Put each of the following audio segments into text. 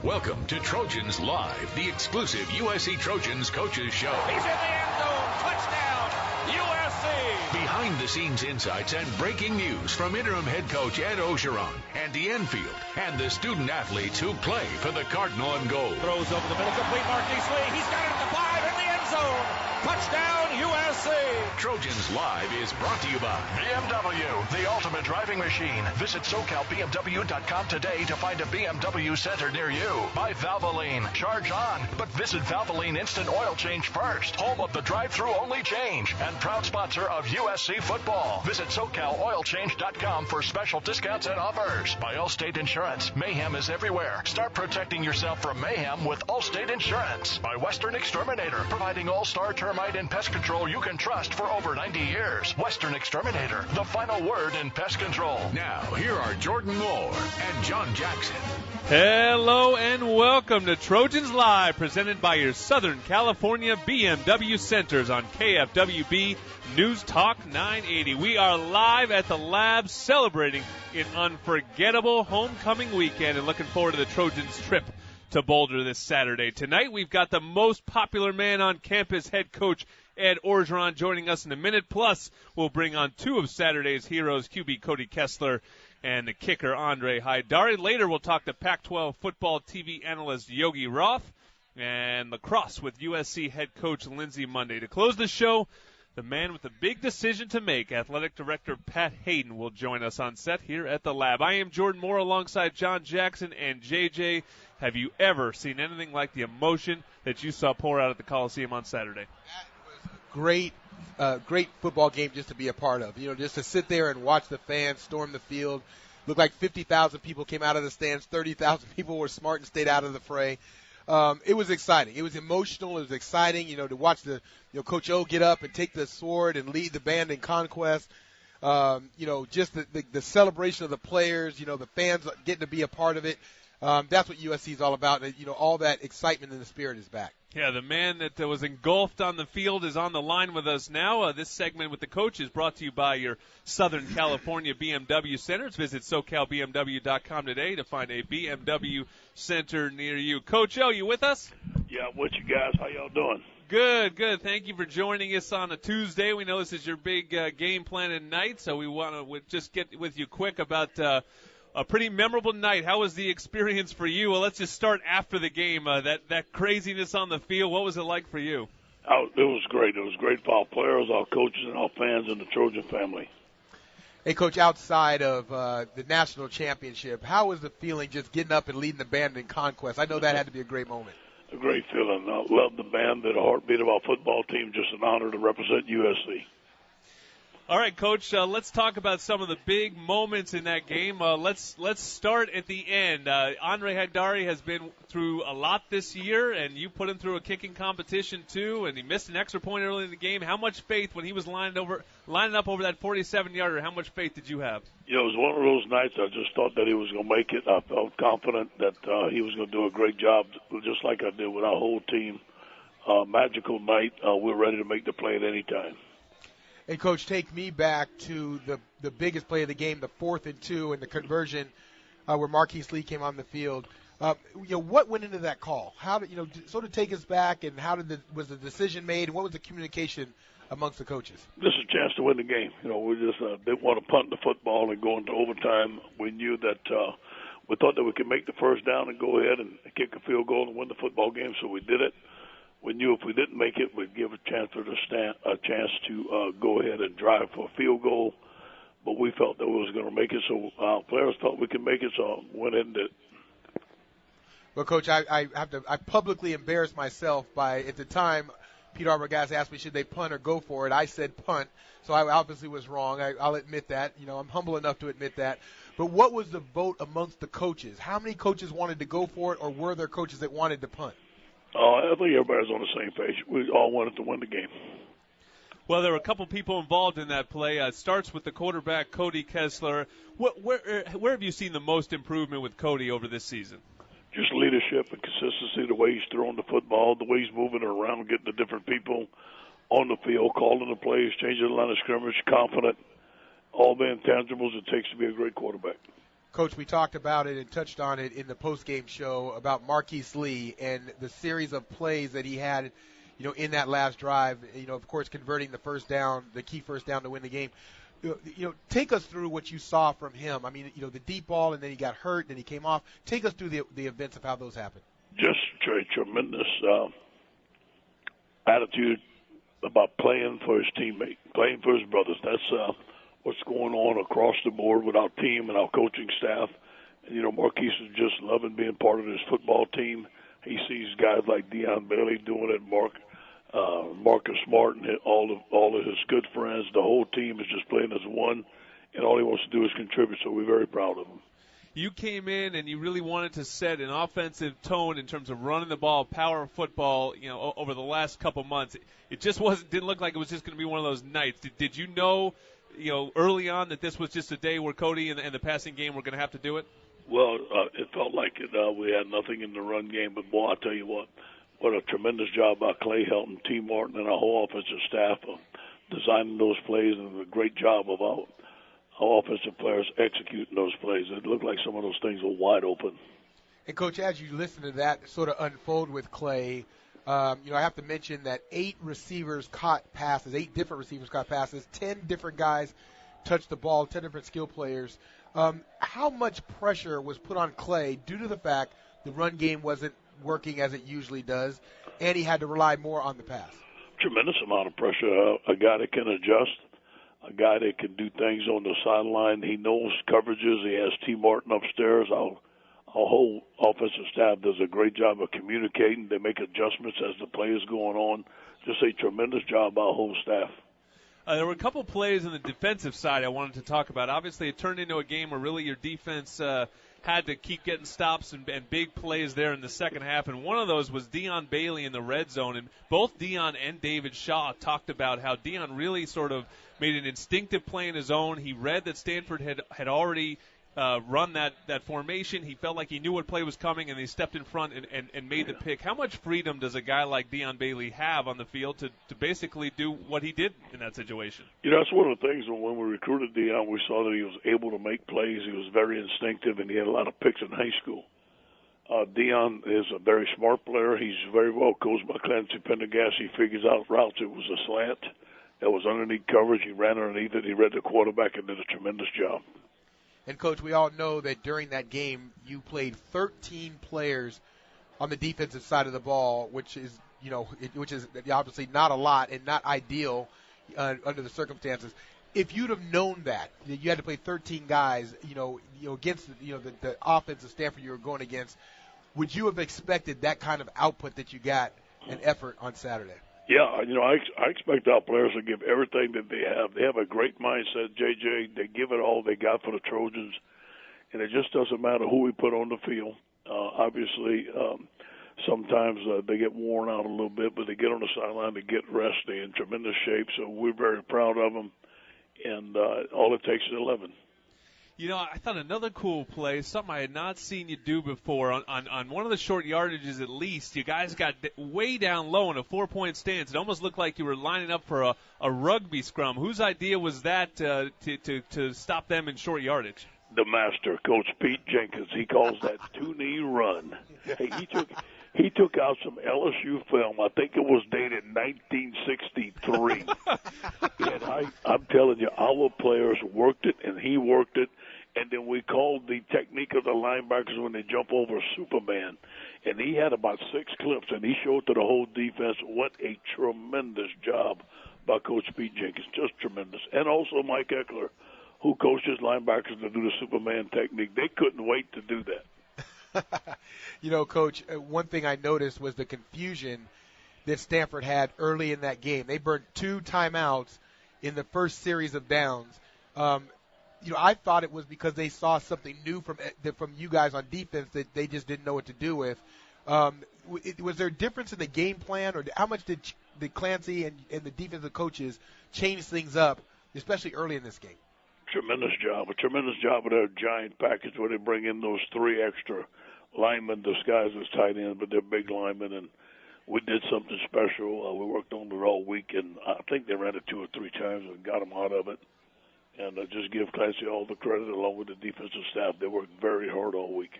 Welcome to Trojans Live, the exclusive USC Trojans coaches show. He's in the end zone. Touchdown, USC. Behind-the-scenes insights and breaking news from interim head coach Ed Ogeron, Andy Enfield, and the student athletes who play for the Cardinal and Gold. Throws over the middle, complete Marquise Lee. He's got it at the 5 in the end zone. Touchdown, USC. Trojans Live is brought to you by BMW, the ultimate driving machine. Visit SoCalBMW.com today to find a BMW center near you. By Valvoline, charge on, but visit Valvoline Instant Oil Change first. Home of the drive-through only change and proud sponsor of USC football. Visit SoCalOilChange.com for special discounts and offers. By Allstate Insurance, mayhem is everywhere. Start protecting yourself from mayhem with Allstate Insurance. By Western Exterminator, providing all-star termite and pest control you can trust for over 90 years. Western Exterminator, the final word in pest control. Now, here are Jordan Moore and John Jackson. Hello and welcome to Trojans Live, presented by your Southern California BMW Centers on KFWB News Talk 980. We are live at the lab celebrating an unforgettable homecoming weekend and looking forward to the Trojans' trip to Boulder this Saturday. Tonight we've got the most popular man on campus, head coach Ed Orgeron, joining us in a minute. Plus, we'll bring on two of Saturday's heroes, QB Cody Kessler and the kicker Andre Haidari. Later, we'll talk to Pac-12 football TV analyst Yogi Roth and lacrosse with USC head coach Lindsey Monday. To close the show, the man with a big decision to make, athletic director Pat Hayden, will join us on set here at the lab. I am Jordan Moore alongside John Jackson and JJ. Have you ever seen anything like the emotion that you saw pour out at the Coliseum on Saturday? Great football game just to be a part of. You know, just to sit there and watch the fans storm the field. Looked like 50,000 people came out of the stands. 30,000 people were smart and stayed out of the fray. It was exciting. It was emotional. It was exciting, to watch Coach O get up and take the sword and lead the band in conquest. Just the celebration of the players, the fans getting to be a part of it. That's what USC is all about. And, all that excitement and the spirit is back. Yeah, the man that was engulfed on the field is on the line with us now. This segment with the coach is brought to you by your Southern California BMW Centers. Visit SoCalBMW.com today to find a BMW center near you. Coach O, you with us? Yeah, I'm with you guys. How y'all doing? Good. Thank you for joining us on a Tuesday. We know this is your big game planning night, so we want to just get with you quick about a pretty memorable night. How was the experience for you? Well, let's just start after the game. That craziness on the field, what was it like for you? It was great. It was great for our players, our coaches, and our fans, and the Trojan family. Hey, Coach, outside of the national championship, how was the feeling just getting up and leading the band in conquest? I know that had to be a great moment. A great feeling. I love the band. They're the heartbeat of our football team. Just an honor to represent USC. All right, Coach, let's talk about some of the big moments in that game. Let's start at the end. Andre Haidari has been through a lot this year, and you put him through a kicking competition too, and he missed an extra point early in the game. How much faith, when he was lining up over that 47-yarder, how much faith did you have? It was one of those nights I just thought that he was going to make it. I felt confident that he was going to do a great job, just like I did with our whole team. Magical night. We're ready to make the play at any time. Hey, Coach, take me back to the biggest play of the game, the 4th and 2, and the conversion where Marquise Lee came on the field. What went into that call? How did sort of take us back, and how was the decision made, and what was the communication amongst the coaches? This is a chance to win the game. We just didn't want to punt the football and go into overtime. We knew that we thought that we could make the first down and go ahead and kick a field goal and win the football game, so we did it. We knew if we didn't make it, we'd give a chance to go ahead and drive for a field goal. But we felt that we was going to make it, so our players thought we could make it, so went ahead and did it. Well, Coach, I publicly embarrassed myself by, at the time, Pete Arbogast asked me should they punt or go for it. I said punt, so I obviously was wrong. I'll admit that. I'm humble enough to admit that. But what was the vote amongst the coaches? How many coaches wanted to go for it, or were there coaches that wanted to punt? I think everybody's on the same page. We all wanted to win the game. Well, there were a couple people involved in that play. It starts with the quarterback, Cody Kessler. Where have you seen the most improvement with Cody over this season? Just leadership and consistency, the way he's throwing the football, the way he's moving it around, getting the different people on the field, calling the plays, changing the line of scrimmage, confident, all the intangibles it takes to be a great quarterback. Coach, we talked about it and touched on it in the post-game show about Marquise Lee and the series of plays that he had, in that last drive. Of course, converting the key first down to win the game. Take us through what you saw from him. I mean, the deep ball, and then he got hurt, then he came off. Take us through the events of how those happened. Just a tremendous attitude about playing for his teammate, playing for his brothers. That's what's going on across the board with our team and our coaching staff. And, Marquise is just loving being part of this football team. He sees guys like Deion Bailey doing it, Marcus Smart, and all of his good friends. The whole team is just playing as one, and all he wants to do is contribute, so we're very proud of him. You came in and you really wanted to set an offensive tone in terms of running the ball, power football, over the last couple months. It just didn't look like it was just going to be one of those nights. Did you know early on that this was just a day where Cody and the passing game were going to have to do it? Well, it felt like it. We had nothing in the run game, but, boy, I tell you what a tremendous job by Clay Helton, T. Martin, and our whole offensive staff of designing those plays, and a great job of our offensive players executing those plays. It looked like some of those things were wide open. And, Coach, as you listen to that sort of unfold with Clay, I have to mention that 8 different receivers caught passes, 10 different guys touched the ball, 10 different skill players. How much pressure was put on Clay due to the fact the run game wasn't working as it usually does, and he had to rely more on the pass? Tremendous amount of pressure. A guy that can adjust, a guy that can do things on the sideline. He knows coverages. He has T. Martin upstairs. Our whole offensive staff does a great job of communicating. They make adjustments as the play is going on. Just a tremendous job by our whole staff. There were a couple plays on the defensive side I wanted to talk about. Obviously, it turned into a game where really your defense had to keep getting stops and big plays there in the second half, and one of those was Deion Bailey in the red zone. And both Deion and David Shaw talked about how Deion really sort of made an instinctive play in his own. He read that Stanford had already run that formation. He felt like he knew what play was coming, and he stepped in front and made the pick. How much freedom does a guy like Deion Bailey have on the field to basically do what he did in that situation? That's one of the things when we recruited Deion, we saw that he was able to make plays. He was very instinctive, and he had a lot of picks in high school. Deion is a very smart player. He's very well coached by Clancy Pendergast. He figures out routes. It was a slant that was underneath coverage. He ran underneath it. He read the quarterback and did a tremendous job. And, Coach, we all know that during that game you played 13 players on the defensive side of the ball, which is obviously not a lot and not ideal under the circumstances. If you'd have known that you had to play 13 guys, against the offense of Stanford you were going against, would you have expected that kind of output that you got and effort on Saturday? Yeah, I expect our players to give everything that they have. They have a great mindset, JJ. They give it all they got for the Trojans, and it just doesn't matter who we put on the field. Obviously, sometimes they get worn out a little bit, but they get on the sideline, they get rest, they're in tremendous shape, so we're very proud of them, and all it takes is 11. I thought another cool play, something I had not seen you do before, on one of the short yardages at least, you guys got way down low in a 4-point stance. It almost looked like you were lining up for a rugby scrum. Whose idea was that to stop them in short yardage? The master, Coach Pete Jenkins. He calls that two-knee run. Hey, he took out some LSU film. I think it was dated 1963. And I'm telling you, our players worked it, and he worked it. And then we called the technique of the linebackers when they jump over Superman. And he had about 6 clips, and he showed to the whole defense. What a tremendous job by Coach Pete Jenkins. Just tremendous. And also Mike Eckler, who coaches linebackers to do the Superman technique. They couldn't wait to do that. Coach, one thing I noticed was the confusion that Stanford had early in that game. They burned 2 timeouts in the first series of downs. I thought it was because they saw something new from you guys on defense that they just didn't know what to do with. Was there a difference in the game plan, or how much did Clancy and the defensive coaches change things up, especially early in this game? A tremendous job of their giant package where they bring in those 3 extra linemen disguised as tight ends, but they're big linemen, and we did something special. We worked on it all week, and I think they ran it 2 or 3 times and got them out of it. And just give Clancy all the credit along with the defensive staff. They worked very hard all week.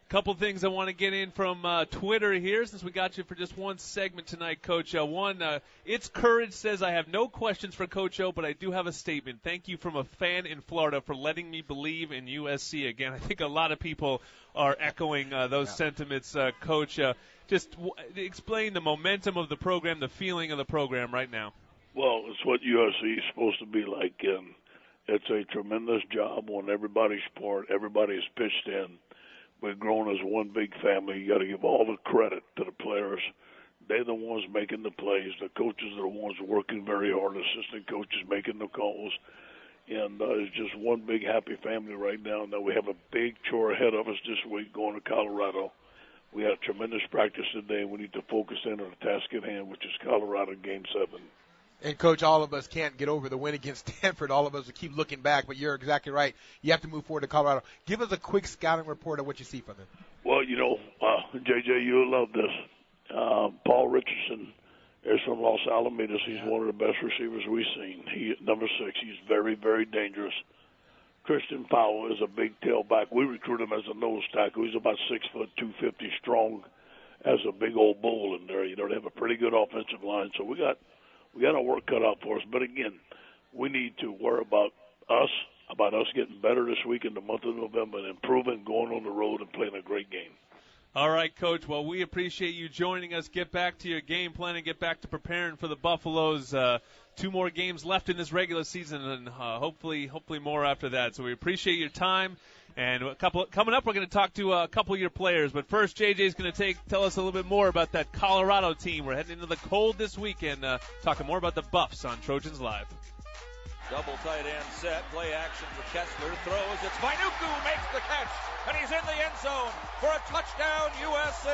Couple things I want to get in from Twitter here, since we got you for just one segment tonight, Coach. One, It's Courage says, I have no questions for Coach O, but I do have a statement. Thank you from a fan in Florida for letting me believe in USC again. I think a lot of people are echoing those sentiments, Coach. Just explain the momentum of the program, the feeling of the program right now. Well, it's what USC is supposed to be like. It's a tremendous job on everybody's part. Everybody's pitched in. We've grown as one big family. You got to give all the credit to the players. They're the ones making the plays. The coaches are the ones working very hard. Assistant coaches making the calls. And it's just one big happy family right now. Now we have a big chore ahead of us this week going to Colorado. We had a tremendous practice today. We need to focus in on the task at hand, which is Colorado Game 7. And, Coach, all of us can't get over the win against Stanford. All of us will keep looking back, but you're exactly right. You have to move forward to Colorado. Give us a quick scouting report of what you see from them. Well, JJ, you'll love this. Paul Richardson is from Los Alamitos. He's one of the best receivers we've seen. Number 6, he's very, very dangerous. Christian Powell is a big tailback. We recruit him as a nose tackle. He's about 6 foot, 250 strong, as a big old bull in there. They have a pretty good offensive line. So we got our work cut out for us. But again, we need to worry about us getting better this week in the month of November and improving, going on the road and playing a great game. All right, Coach. Well, we appreciate you joining us. Get back to your game plan and get back to preparing for the Buffaloes. 2 more games left in this regular season, and hopefully more after that. So we appreciate your time. And coming up, we're going to talk to a couple of your players. But first, JJ's going to tell us a little bit more about that Colorado team. We're heading into the cold this weekend, talking more about the Buffs on Trojans Live. Double tight end set, play action for Kessler, throws, it's Vainuku makes the catch, and he's in the end zone for a touchdown, USC.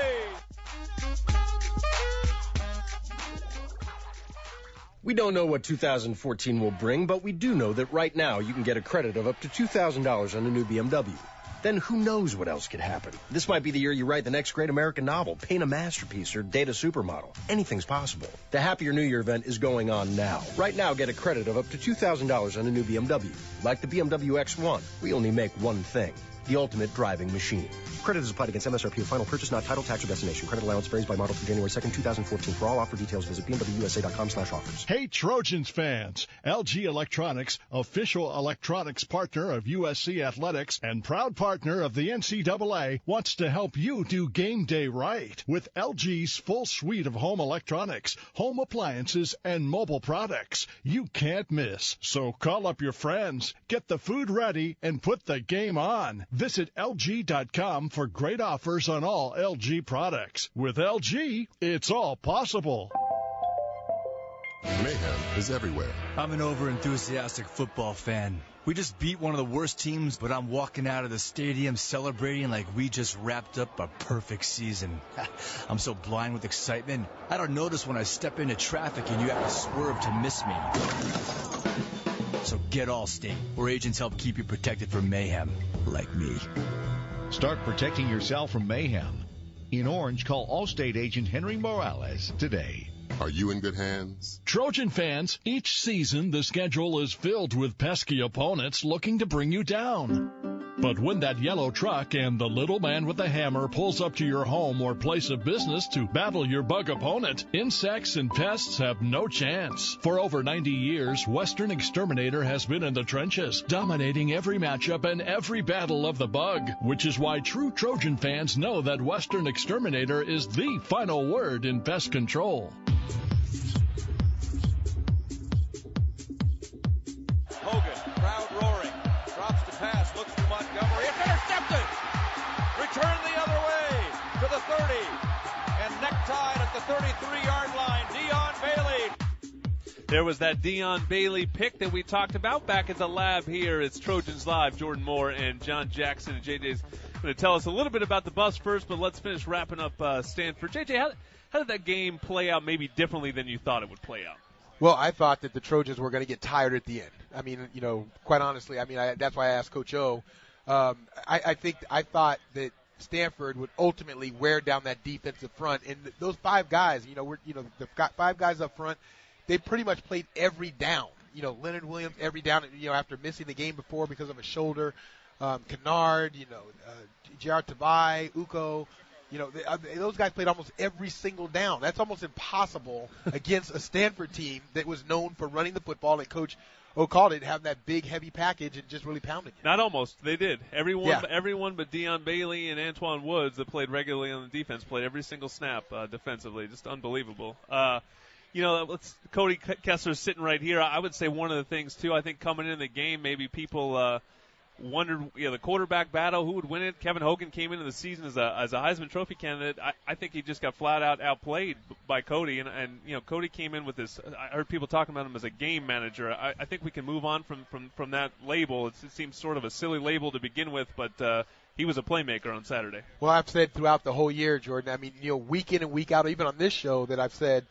We don't know what 2014 will bring, but we do know that right now you can get a credit of up to $2,000 on a new BMW. Then who knows what else could happen? This might be the year you write the next great American novel, paint a masterpiece, or date a supermodel. Anything's possible. The Happier New Year event is going on now. Right now, get a credit of up to $2,000 on a new BMW. Like the BMW X1, we only make one thing. The ultimate driving machine. Credit is applied against MSRP of final purchase, not title, tax, or destination. Credit allowance varies by model through January 2nd, 2014. For all offer details, visit bmwusa.com/offers. Hey, Trojans fans. LG Electronics, official electronics partner of USC Athletics and proud partner of the NCAA, wants to help you do game day right with LG's full suite of home electronics, home appliances, and mobile products. You can't miss. So call up your friends, get the food ready, and put the game on. Visit LG.com for great offers on all LG products. With LG, it's all possible. Mayhem is everywhere. I'm an over-enthusiastic football fan. We just beat one of the worst teams, but I'm walking out of the stadium celebrating like we just wrapped up a perfect season. I'm so blind with excitement, I don't notice when I step into traffic and you have to swerve to miss me. So get Allstate, where agents help keep you protected from mayhem, like me. Start protecting yourself from mayhem. In Orange, call Allstate agent Henry Morales today. Are you in good hands? Trojan fans, each season the schedule is filled with pesky opponents looking to bring you down. But when that yellow truck and the little man with the hammer pulls up to your home or place of business to battle your bug opponent, insects and pests have no chance. For over 90 years, Western Exterminator has been in the trenches, dominating every matchup and every battle of the bug, which is why true Trojan fans know that Western Exterminator is the final word in pest control. Hogan, crowd roaring, drops the pass, looks for Montgomery, it's intercepted! Return the other way to the 30, and necktied at the 33-yard line, Dion Bailey. There was that Dion Bailey pick that we talked about back at the lab here. It's Trojans Live. Jordan Moore and John Jackson, and JJ's going to tell us a little bit about the Buffs first, but let's finish wrapping up Stanford. JJ, how did that game play out maybe differently than you thought it would play out? Well, I thought that the Trojans were going to get tired at the end. I mean, quite honestly, that's why I asked Coach O. I thought that Stanford would ultimately wear down that defensive front, and those 5 guys, the 5 guys up front, they pretty much played every down. Leonard Williams every down, after missing the game before because of a shoulder. Kennard, Gerard Tavai, Uko, those guys played almost every single down. That's almost impossible against a Stanford team that was known for running the football, and Coach O called it, having that big, heavy package and just really pounding it. Not almost. They did. Everyone but Deion Bailey and Antoine Woods that played regularly on the defense played every single snap defensively. Just unbelievable. Cody Kessler's sitting right here. I would say one of the things, too, I think coming in the game, maybe people wondered, the quarterback battle, who would win it. Kevin Hogan came into the season as a Heisman Trophy candidate. I think he just got flat out outplayed by Cody, and Cody came in with this. I heard people talking about him as a game manager. I think we can move on from that label. It seems sort of a silly label to begin with, but he was a playmaker on Saturday. Well, I've said throughout the whole year, Jordan, week in and week out, even on this show, that I've said,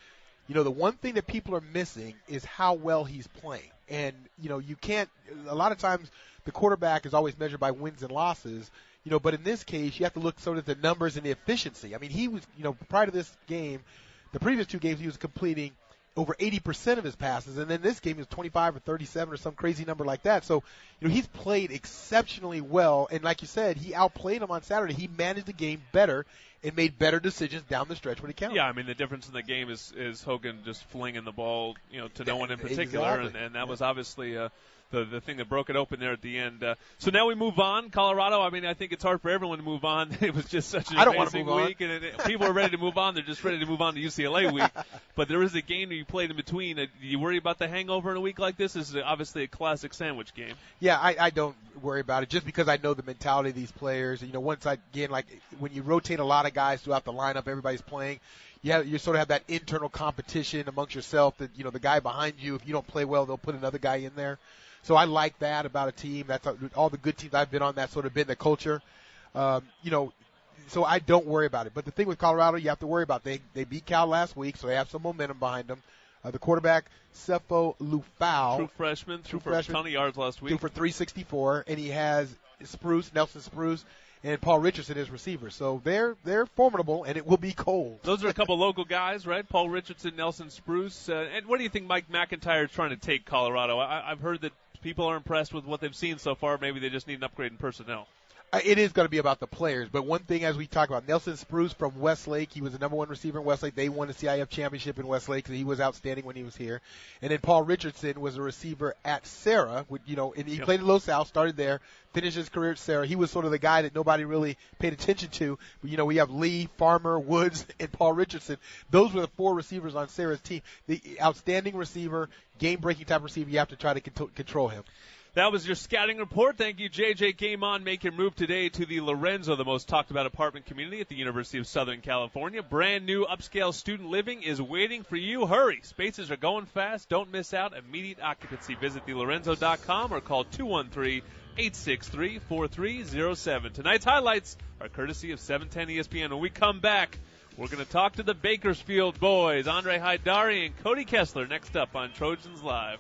the one thing that people are missing is how well he's playing. And, you can't – a lot of times the quarterback is always measured by wins and losses, but in this case you have to look sort of at the numbers and the efficiency. I mean, he was, prior to this game, the previous two games he was completing over 80% of his passes, and then this game he was 25 or 37 or some crazy number like that. So, he's played exceptionally well, and like you said, he outplayed him on Saturday. He managed the game better and made better decisions down the stretch when it counted. Yeah, I mean, the difference in the game is Hogan just flinging the ball, to no one in particular, exactly. and that was obviously the thing that broke it open there at the end. So now we move on. Colorado, I think it's hard for everyone to move on. It was just such an amazing week, and people are ready to move on. They're just ready to move on to UCLA week. But there is a game that you played in between. Do you worry about the hangover in a week like this? This is obviously a classic sandwich game. Yeah, I don't worry about it just because I know the mentality of these players. Like when you rotate a lot of guys throughout the lineup, everybody's playing. You sort of have that internal competition amongst yourself that, the guy behind you, if you don't play well, they'll put another guy in there. So I like that about a team. That's all the good teams I've been on. That's sort of been the culture. So I don't worry about it. But the thing with Colorado, you have to worry about. They beat Cal last week, so they have some momentum behind them. The quarterback, Sefo Lufau. True freshman. Threw for a ton of yards last week. Threw for 364, and he has Nelson Spruce, and Paul Richardson as receivers. So they're formidable, and it will be cold. Those are a couple local guys, right? Paul Richardson, Nelson Spruce. And what do you think Mike McIntyre is trying to take Colorado? I've heard that people are impressed with what they've seen so far. Maybe they just need an upgrade in personnel. It is going to be about the players. But one thing, as we talk about, Nelson Spruce from Westlake, he was the number one receiver in Westlake. They won the CIF championship in Westlake, so he was outstanding when he was here. And then Paul Richardson was a receiver at Sarah, and he played at Los Al, started there, finished his career at Sarah. He was sort of the guy that nobody really paid attention to. But, we have Lee, Farmer, Woods, and Paul Richardson. Those were the four receivers on Sarah's team. The outstanding receiver, game-breaking type receiver, you have to try to control him. That was your scouting report. Thank you, JJ. Game on. Make your move today to the Lorenzo, the most talked about apartment community at the University of Southern California. Brand new upscale student living is waiting for you. Hurry. Spaces are going fast. Don't miss out. Immediate occupancy. Visit thelorenzo.com or call 213-863-4307. Tonight's highlights are courtesy of 710 ESPN. When we come back, we're going to talk to the Bakersfield boys. Andre Haidari and Cody Kessler next up on Trojans Live.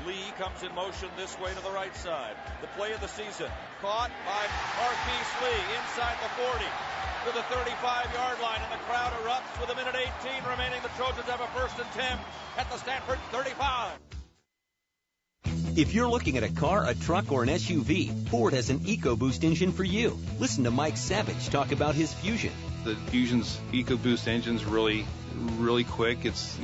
Lee comes in motion this way to the right side. The play of the season. Caught by Marquise Lee inside the 40 to the 35-yard line, and the crowd erupts with a minute 18 remaining. The Trojans have a 1st and 10 at the Stanford 35. If you're looking at a car, a truck, or an SUV, Ford has an EcoBoost engine for you. Listen to Mike Savage talk about his Fusion. The Fusion's EcoBoost engine's really quick. It's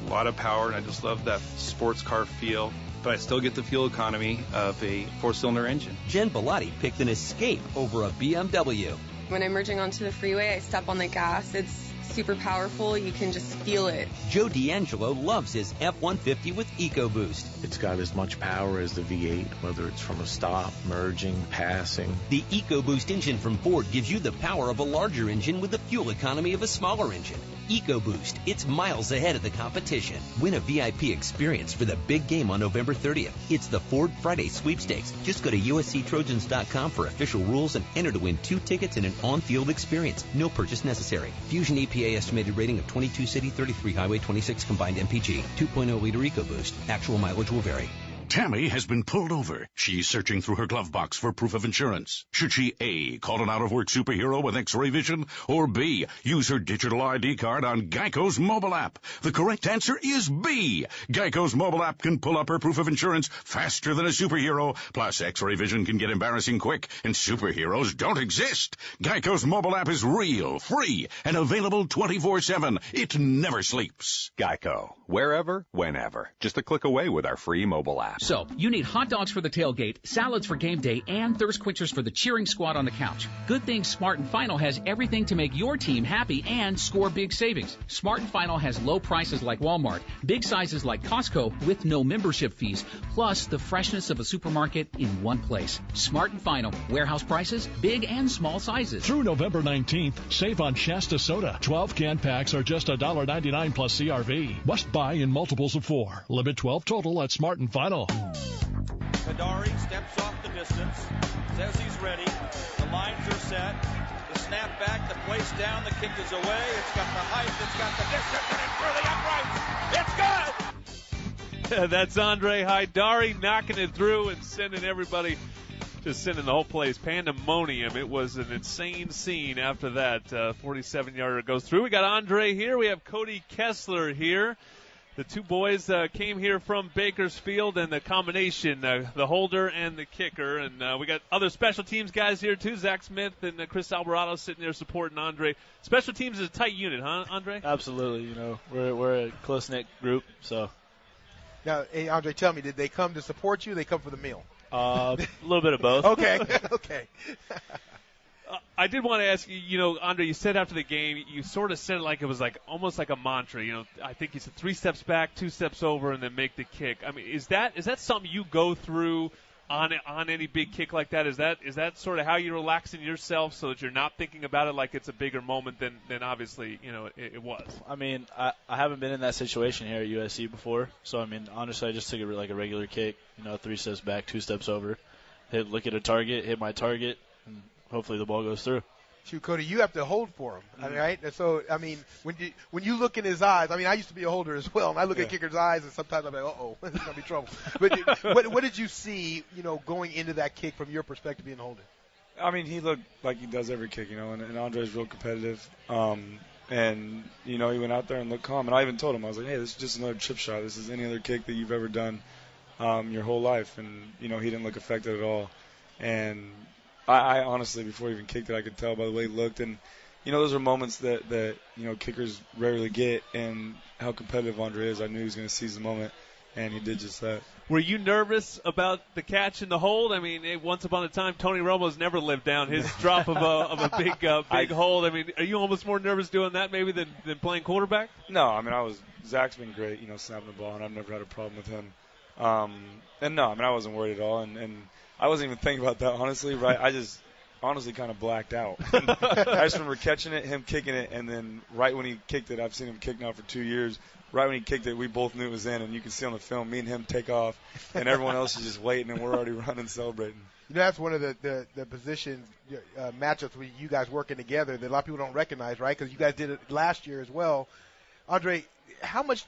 a lot of power, and I just love that sports car feel. But I still get the fuel economy of a 4-cylinder engine. Jen Bellotti picked an Escape over a BMW. When I'm merging onto the freeway, I step on the gas. It's super powerful. You can just feel it. Joe D'Angelo loves his F-150 with EcoBoost. It's got as much power as the V8, whether it's from a stop, merging, passing. The EcoBoost engine from Ford gives you the power of a larger engine with the fuel economy of a smaller engine. EcoBoost, it's miles ahead of the competition. Win a VIP experience for the big game on November 30th. It's the Ford Friday Sweepstakes. Just go to usctrojans.com for official rules and enter to win 2 tickets and an on-field experience. No purchase necessary. Fusion EPA estimated rating of 22 city, 33 highway, 26 combined MPG. 2.0 liter EcoBoost. Actual mileage will vary. Tammy has been pulled over. She's searching through her glove box for proof of insurance. Should she A, call an out-of-work superhero with X-ray vision, or B, use her digital ID card on Geico's mobile app? The correct answer is B. Geico's mobile app can pull up her proof of insurance faster than a superhero. Plus, X-ray vision can get embarrassing quick, and superheroes don't exist. Geico's mobile app is real, free, and available 24/7. It never sleeps. Geico. Wherever, whenever. Just a click away with our free mobile app. So, you need hot dogs for the tailgate, salads for game day, and thirst quenchers for the cheering squad on the couch. Good thing Smart & Final has everything to make your team happy and score big savings. Smart & Final has low prices like Walmart, big sizes like Costco with no membership fees, plus the freshness of a supermarket in one place. Smart & Final. Warehouse prices, big and small sizes. Through November 19th, save on Shasta Soda. 12 can packs are just $1.99 plus CRV. Must buy in multiples of 4. Limit 12 total at Smart & Final. Kadari steps off the distance, says he's ready. The lines are set. The snap back, the place down, the kick is away. It's got the height, it's got the distance, and it's for the uprights. It's good! That's Andre Haidari knocking it through and sending everybody, just sending the whole place pandemonium. It was an insane scene after that 47-yarder goes through. We got Andre here. We have Cody Kessler here. The two boys came here from Bakersfield, and the combination, the holder and the kicker. And we got other special teams guys here, too. Zach Smith and Chris Alvarado sitting there supporting Andre. Special teams is a tight unit, huh, Andre? Absolutely. We're a close-knit group, so. Now, hey, Andre, tell me, did they come to support you or they come for the meal? A little bit of both. Okay. Okay. I did want to ask you, Andre, you said after the game, you sort of said it like it was almost like a mantra. I think you said 3 steps back, 2 steps over, and then make the kick. I mean, is that something you go through on any big kick like that? Is that sort of how you're relaxing yourself so that you're not thinking about it like it's a bigger moment than obviously it was? I mean, I haven't been in that situation here at USC before, so I mean, honestly, I just took it like a regular kick. 3 steps back, 2 steps over, look at a target, hit my target, and hopefully the ball goes through. Shoot, Cody, you have to hold for him, right? And so, I mean, when you look in his eyes, I mean, I used to be a holder as well, and I look at kicker's eyes, and sometimes I'm like, uh-oh, there's going to be trouble. But what did you see, going into that kick from your perspective being a holder? I mean, he looked like he does every kick, and Andre's real competitive. And, he went out there and looked calm. And I even told him, I was like, hey, this is just another chip shot. This is any other kick that you've ever done your whole life. And, he didn't look affected at all. And I honestly, before he even kicked it, I could tell by the way he looked. And, those are moments that kickers rarely get, and how competitive Andre is. I knew he was going to seize the moment, and he did just that. Were you nervous about the catch and the hold? I mean, once upon a time, Tony Romo's never lived down his drop of a big hold. I mean, are you almost more nervous doing that maybe than playing quarterback? No, I mean, Zach's been great, snapping the ball, and I've never had a problem with him. And no, I mean, I wasn't worried at all, and I wasn't even thinking about that, honestly, right? I just honestly kind of blacked out. I just remember catching it, him kicking it, and then right when he kicked it, I've seen him kick now for 2 years, right when he kicked it, we both knew it was in, and you can see on the film me and him take off, and everyone else is just waiting, and we're already running, celebrating. That's one of the position matchups with you guys working together that a lot of people don't recognize, right? Because you guys did it last year as well. Andre, how much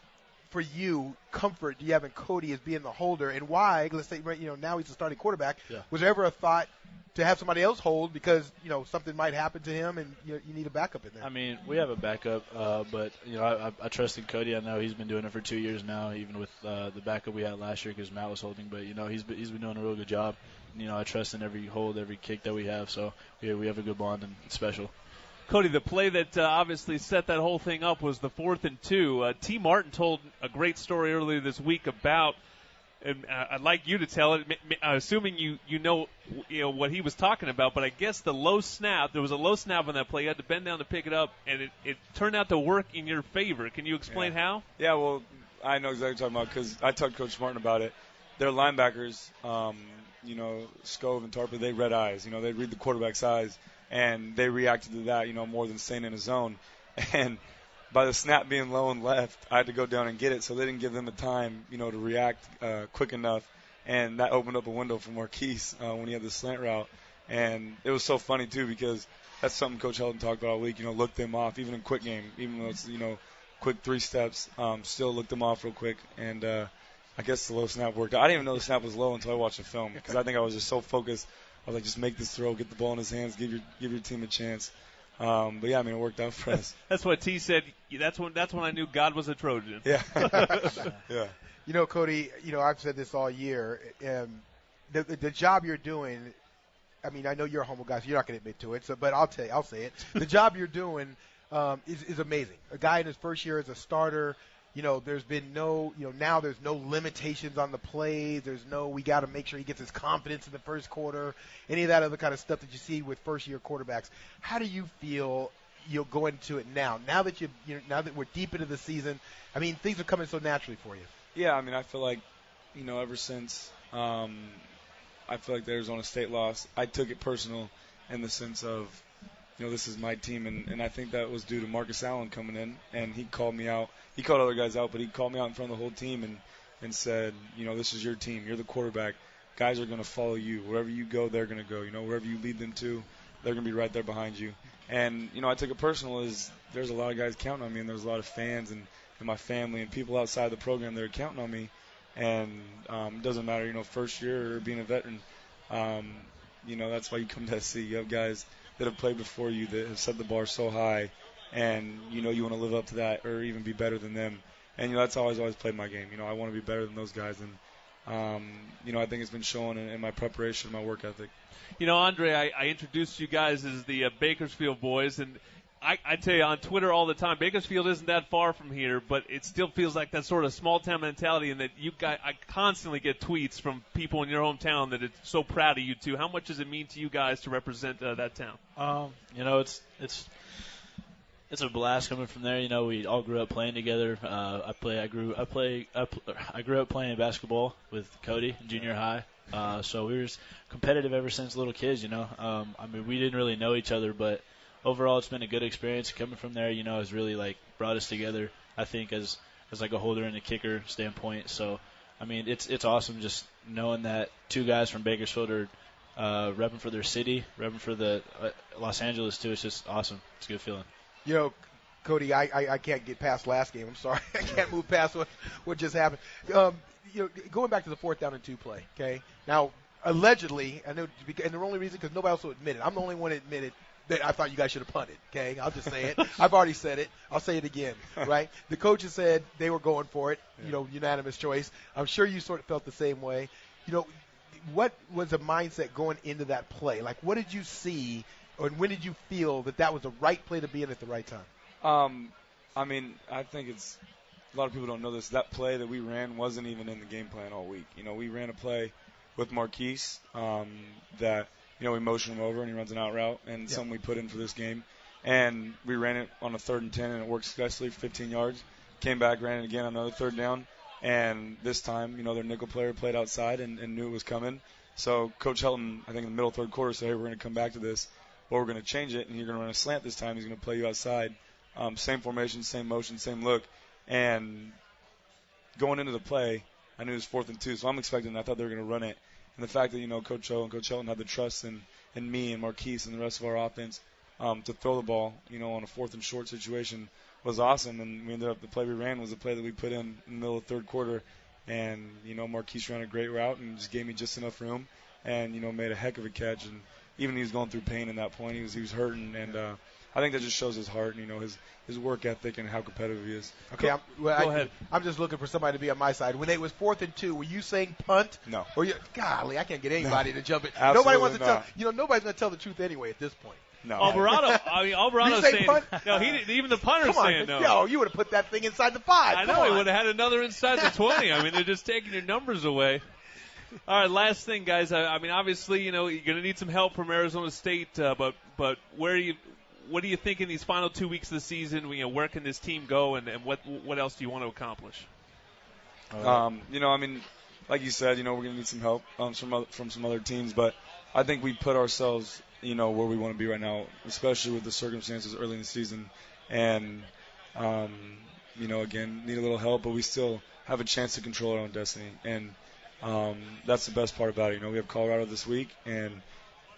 for you comfort do you have in Cody as being the holder, and why? Let's say now he's a starting quarterback. Yeah. Was there ever a thought to have somebody else hold because something might happen to him and you need a backup in there? I mean, we have a backup, but I trust in Cody. I know he's been doing it for 2 years now, even with the backup we had last year because Matt was holding. But he's been doing a real good job. I trust in every hold, every kick that we have. So we have a good bond, and it's special. Cody, the play that obviously set that whole thing up was the 4th and 2. T. Martin told a great story earlier this week about, and I'd like you to tell it, assuming you know what he was talking about, but I guess there was a low snap on that play. You had to bend down to pick it up, and it turned out to work in your favor. Can you explain how? Yeah, well, I know exactly what you're talking about because I talked to Coach Martin about it. Their linebackers, Scove and Tarper, they read eyes. They read the quarterback's eyes. And they reacted to that, more than staying in a zone. And by the snap being low and left, I had to go down and get it, so they didn't give them the time, to react quick enough. And that opened up a window for Marquise when he had the slant route. And it was so funny, too, because that's something Coach Helton talked about all week, look them off, even in quick game, even though it's, quick 3 steps, still look them off real quick. And, I guess the low snap worked out. I didn't even know the snap was low until I watched the film because I think I was just so focused. I was like, just make this throw, get the ball in his hands, give your team a chance. But yeah, I mean, it worked out for us. That's what T said. That's when I knew God was a Trojan. Yeah. Yeah. You know, Cody, I've said this all year. The job you're doing, I mean, I know you're a humble guy, so you're not going to admit to it. But I'll say it. The job you're doing is amazing. A guy in his first year as a starter. There's been now there's no limitations on the plays. We got to make sure he gets his confidence in the first quarter. Any of that other kind of stuff that you see with first-year quarterbacks. How do you feel going into it now? Now that now that we're deep into the season, I mean, things are coming so naturally for you. Yeah, I mean, I feel like, ever since I feel like the Arizona State loss, I took it personal in the sense of, this is my team, and I think that was due to Marcus Allen coming in, and he called me out. He called other guys out, but he called me out in front of the whole team and said, this is your team. You're the quarterback. Guys are going to follow you. Wherever you go, they're going to go. Wherever you lead them to, they're going to be right there behind you. And, I took it personal as there's a lot of guys counting on me, and there's a lot of fans and my family and people outside the program that are counting on me. And it doesn't matter, first year or being a veteran. That's why you come to SC. You have guys that have played before you that have set the bar so high, and you want to live up to that or even be better than them. And that's how I've always played my game. I want to be better than those guys, and I think it's been shown in my preparation, my work ethic. Andre, I introduced you guys as the Bakersfield boys, and I tell you on Twitter all the time, Bakersfield isn't that far from here, but it still feels like that sort of small town mentality, and that I constantly get tweets from people in your hometown that it's so proud of you two. How much does it mean to you guys to represent that town? It's a blast coming from there. We all grew up playing together. I grew up playing basketball with Cody in junior high. So we were just competitive ever since little kids. I mean, we didn't really know each other, but overall, it's been a good experience. Coming from there, has really brought us together. I think as a holder and a kicker standpoint. So, I mean, it's awesome just knowing that two guys from Bakersfield are repping for their city, repping for the Los Angeles too. It's just awesome. It's a good feeling. Cody, I can't get past last game. I'm sorry, I can't move past what just happened. Going back to the 4th down and 2 play. Okay, now allegedly, I know, and the only reason because nobody else will admit it. I'm the only one that admitted that I thought you guys should have punted, okay? I'll just say it. I've already said it. I'll say it again, right? The coaches said they were going for it, unanimous choice. I'm sure you sort of felt the same way. What was the mindset going into that play? What did you see, or when did you feel that was the right play to be in at the right time? I mean, I think it's a lot of people don't know this. That play that we ran wasn't even in the game plan all week. We ran a play with Marquise that – we motion him over and he runs an out route, and something we put in for this game. And we ran it on a 3rd and 10, and it worked successfully for 15 yards. Came back, ran it again on another 3rd down. And this time, their nickel player played outside and knew it was coming. So Coach Helton, I think in the middle 3rd quarter, said, hey, we're going to come back to this, but we're going to change it, and you're going to run a slant this time. He's going to play you outside. Same formation, same motion, same look. And going into the play, I knew it was 4th and 2, so I'm expecting, I thought they were going to run it. And the fact that, Coach O and Coach Helton had the trust in me and Marquise and the rest of our offense to throw the ball, on a 4th and short situation was awesome. And we ended up, the play we ran was the play that we put in the middle of the 3rd quarter. And, Marquise ran a great route and just gave me just enough room and, made a heck of a catch. And even he was going through pain in that point. He was hurting. And I think that just shows his heart and, his work ethic and how competitive he is. Okay, Go ahead. I'm just looking for somebody to be on my side. When it was 4th and 2, were you saying punt? No. Or golly, I can't get anybody to jump in. Absolutely Nobody wants to not. tell. Nobody's going to tell the truth anyway at this point. No. Alvarado's saying punt? no. He didn't, even the punter's saying no. Yo, you would have put that thing inside the 5. I know he would have had another inside the 20. I mean, they're just taking your numbers away. All right, last thing, guys. I mean, obviously, you're going to need some help from Arizona State, but what do you think in these final 2 weeks of the season? Where can this team go, and what else do you want to accomplish? I mean, like you said, we're going to need some help from some other teams, but I think we put ourselves, where we want to be right now, especially with the circumstances early in the season, and again, need a little help, but we still have a chance to control our own destiny, and that's the best part about it. We have Colorado this week, and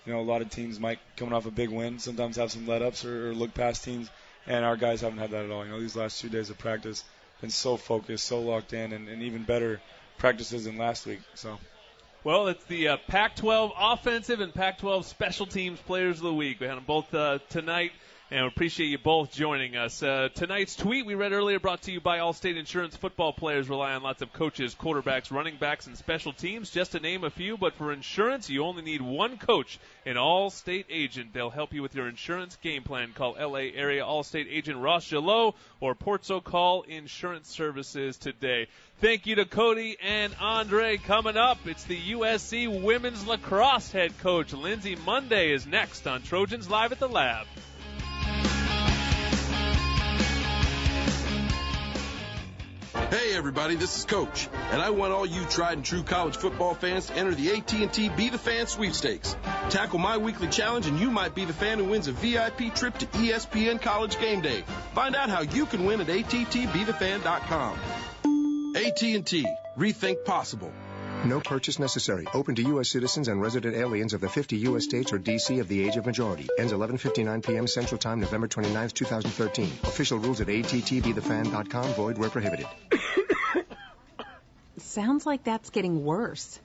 a lot of teams might, coming off a big win, sometimes have some let-ups or look past teams, and our guys haven't had that at all. These last 2 days of practice been so focused, so locked in, and even better practices than last week. So. Well, it's the Pac-12 offensive and Pac-12 special teams players of the week. We had them both tonight, and we appreciate you both joining us. Tonight's tweet we read earlier brought to you by Allstate Insurance. Football players rely on lots of coaches, quarterbacks, running backs, and special teams, just to name a few. But for insurance, you only need one coach, an Allstate agent. They'll help you with your insurance game plan. Call L.A. area Allstate agent Ross Jalot or Portso Call Insurance Services today. Thank you to Cody and Andre. Coming up, it's the USC women's lacrosse head coach. Lindsey Monday is next on Trojans Live at the Lab. Hey everybody, this is Coach, and I want all you tried and true college football fans to enter the AT&T Be the Fan sweepstakes. Tackle my weekly challenge and you might be the fan who wins a VIP trip to ESPN College Game Day. Find out how you can win at attbethefan.com. AT&T, rethink possible. No purchase necessary. Open to U.S. citizens and resident aliens of the 50 U.S. states or D.C. of the age of majority. Ends 11:59 p.m. Central Time, November 29, 2013. Official rules at attbethefan.com. Void where prohibited. Sounds like that's getting worse.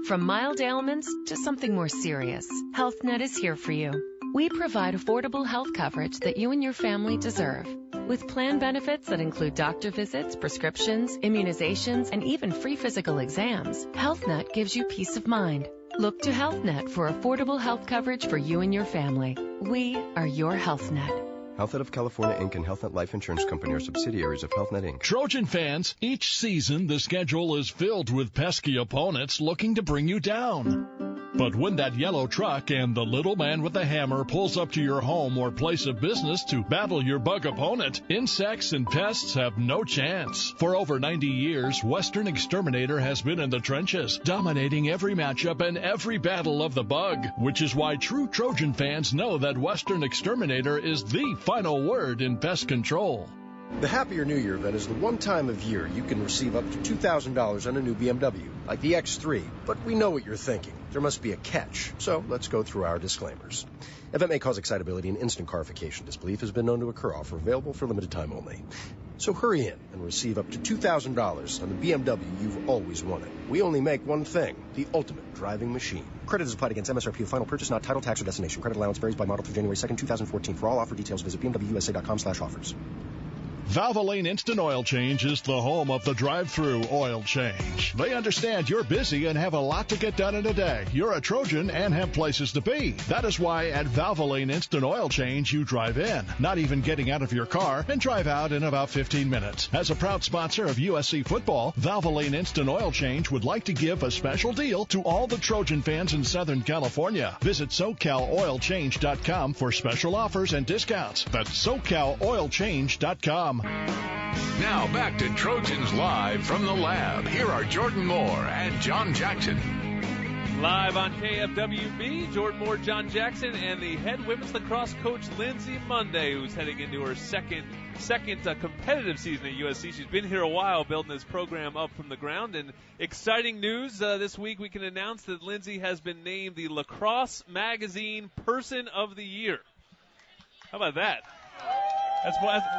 From mild ailments to something more serious, HealthNet is here for you. We provide affordable health coverage that you and your family deserve. With plan benefits that include doctor visits, prescriptions, immunizations, and even free physical exams, HealthNet gives you peace of mind. Look to HealthNet for affordable health coverage for you and your family. We are your HealthNet. HealthNet of California, Inc. and HealthNet Life Insurance Company are subsidiaries of HealthNet, Inc. Trojan fans, each season the schedule is filled with pesky opponents looking to bring you down. But when that yellow truck and the little man with the hammer pulls up to your home or place of business to battle your bug opponent, insects and pests have no chance. For over 90 years, Western Exterminator has been in the trenches, dominating every matchup and every battle of the bug, which is why true Trojan fans know that Western Exterminator is the final word in pest control. The Happier New Year event is the one time of year you can receive up to $2,000 on a new BMW, like the X3. But we know what you're thinking. There must be a catch. So let's go through our disclaimers. Event may cause excitability and instant carification. Disbelief has been known to occur. Offer available for limited time only. So hurry in and receive up to $2,000 on the BMW you've always wanted. We only make one thing, the ultimate driving machine. Credit is applied against MSRP of final purchase, not title, tax, or destination. Credit allowance varies by model through January 2nd, 2014. For all offer details, visit bmwusa.com/offers. Valvoline Instant Oil Change is the home of the drive-through oil change. They understand you're busy and have a lot to get done in a day. You're a Trojan and have places to be. That is why at Valvoline Instant Oil Change, you drive in, not even getting out of your car, and drive out in about 15 minutes. As a proud sponsor of USC football, Valvoline Instant Oil Change would like to give a special deal to all the Trojan fans in Southern California. Visit SoCalOilChange.com for special offers and discounts. That's SoCalOilChange.com. Now back to Trojans Live from the lab. Here are Jordan Moore and John Jackson. Live on KFWB, Jordan Moore, John Jackson, and the head women's lacrosse coach Lindsey Monday, who's heading into her second competitive season at USC. She's been here a while, building this program up from the ground. And exciting news this week, we can announce that Lindsey has been named the Lacrosse Magazine Person of the Year. How about that?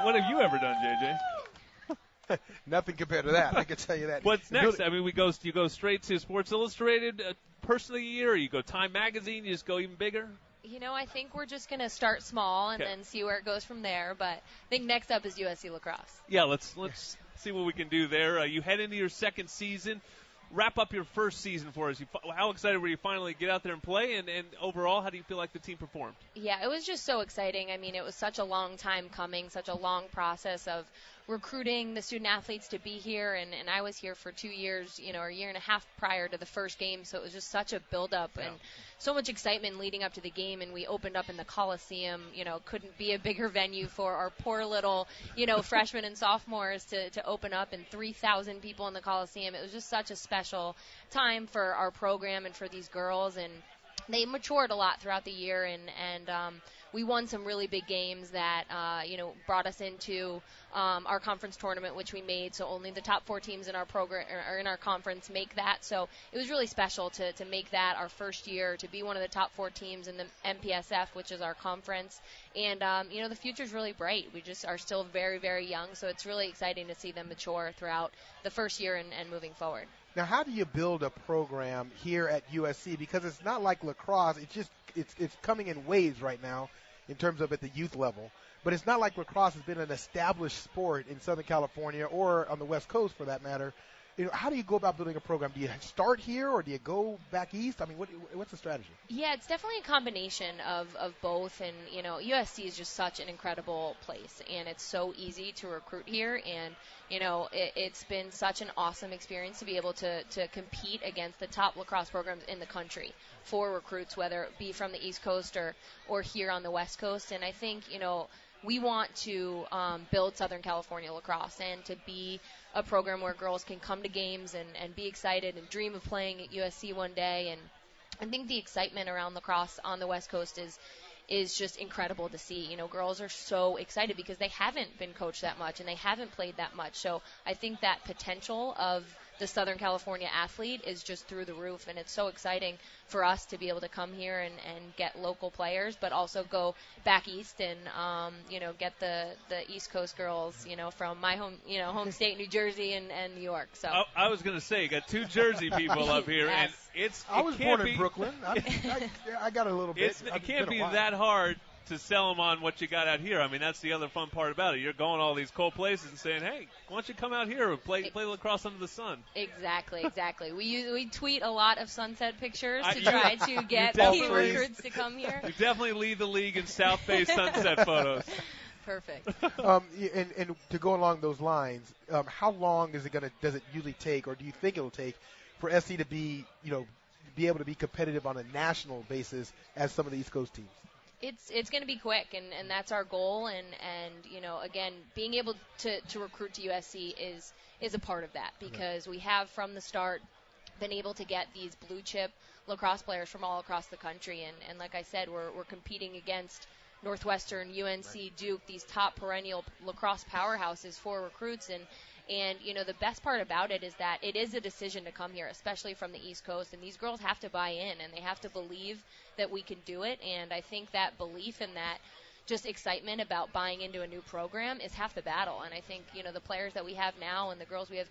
What have you ever done, JJ? Nothing compared to that. I can tell you that. What's next? I mean, you go straight to Sports Illustrated Person of the Year, or you go Time Magazine, you just go even bigger? You know, I think we're just going to start small and then see where it goes from there. But I think next up is USC lacrosse. Yeah, let's see what we can do there. You head into your second season. Wrap up your first season for us. How excited were you finally get out there and play? And overall, how do you feel like the team performed? Yeah, it was just so exciting. I mean, it was such a long time coming, such a long process of recruiting the student athletes to be here. And I was here for 2 years, or a year and a half prior to the first game. So it was just such a build-up and so much excitement leading up to the game. And we opened up in the Coliseum. Couldn't be a bigger venue for our poor little, freshmen and sophomores to open up, and 3,000 people in the Coliseum. It was just such a special time for our program and for these girls. And they matured a lot throughout the year, and we won some really big games that, brought us into our conference tournament, which we made. So only the top 4 teams in our program or in our conference make that. So it was really special to make that our first year, to be one of the top 4 teams in the MPSF, which is our conference. And, the future's really bright. We just are still very, very young. So it's really exciting to see them mature throughout the first year and moving forward. Now, how do you build a program here at USC? Because it's not like lacrosse. It's coming in waves right now in terms of at the youth level. But it's not like lacrosse has been an established sport in Southern California or on the West Coast for that matter. How do you go about building a program? Do you start here or do you go back east? I mean, what's the strategy? Yeah, it's definitely a combination of both. And, USC is just such an incredible place, and it's so easy to recruit here. And, it's been such an awesome experience to be able to compete against the top lacrosse programs in the country for recruits, whether it be from the East Coast or here on the West Coast. And I think, we want to build Southern California lacrosse and to be a program where girls can come to games and be excited and dream of playing at USC one day. And I think the excitement around lacrosse on the West Coast is just incredible to see. Girls are so excited because they haven't been coached that much and they haven't played that much. So I think that potential of the Southern California athlete is just through the roof, and it's so exciting for us to be able to come here and get local players, but also go back east and get the East Coast girls, from my home state, New Jersey and New York. So I was going to say, you got 2 Jersey people up here, yes. and I was born in Brooklyn. I got a little bit. It can't be that hard to sell them on what you got out here. I mean, that's the other fun part about it. You're going all these cold places and saying, hey, why don't you come out here and play lacrosse under the sun? Exactly. We tweet a lot of sunset pictures to try to get team recruits to come here. You definitely lead the league in South Bay sunset photos. Perfect. And to go along those lines, how long does it usually take, or do you think it'll take for SC to be able to be competitive on a national basis as some of the East Coast teams? It's going to be quick, and that's our goal. And again, being able to recruit to USC is a part of that, because we have from the start been able to get these blue chip lacrosse players from all across the country. And like I said, we're competing against Northwestern, UNC, Duke, these top perennial lacrosse powerhouses for recruits. And the best part about it is that it is a decision to come here, especially from the East Coast. And these girls have to buy in, and they have to believe that we can do it. And I think that belief and that just excitement about buying into a new program is half the battle. And I think, the players that we have now and the girls we have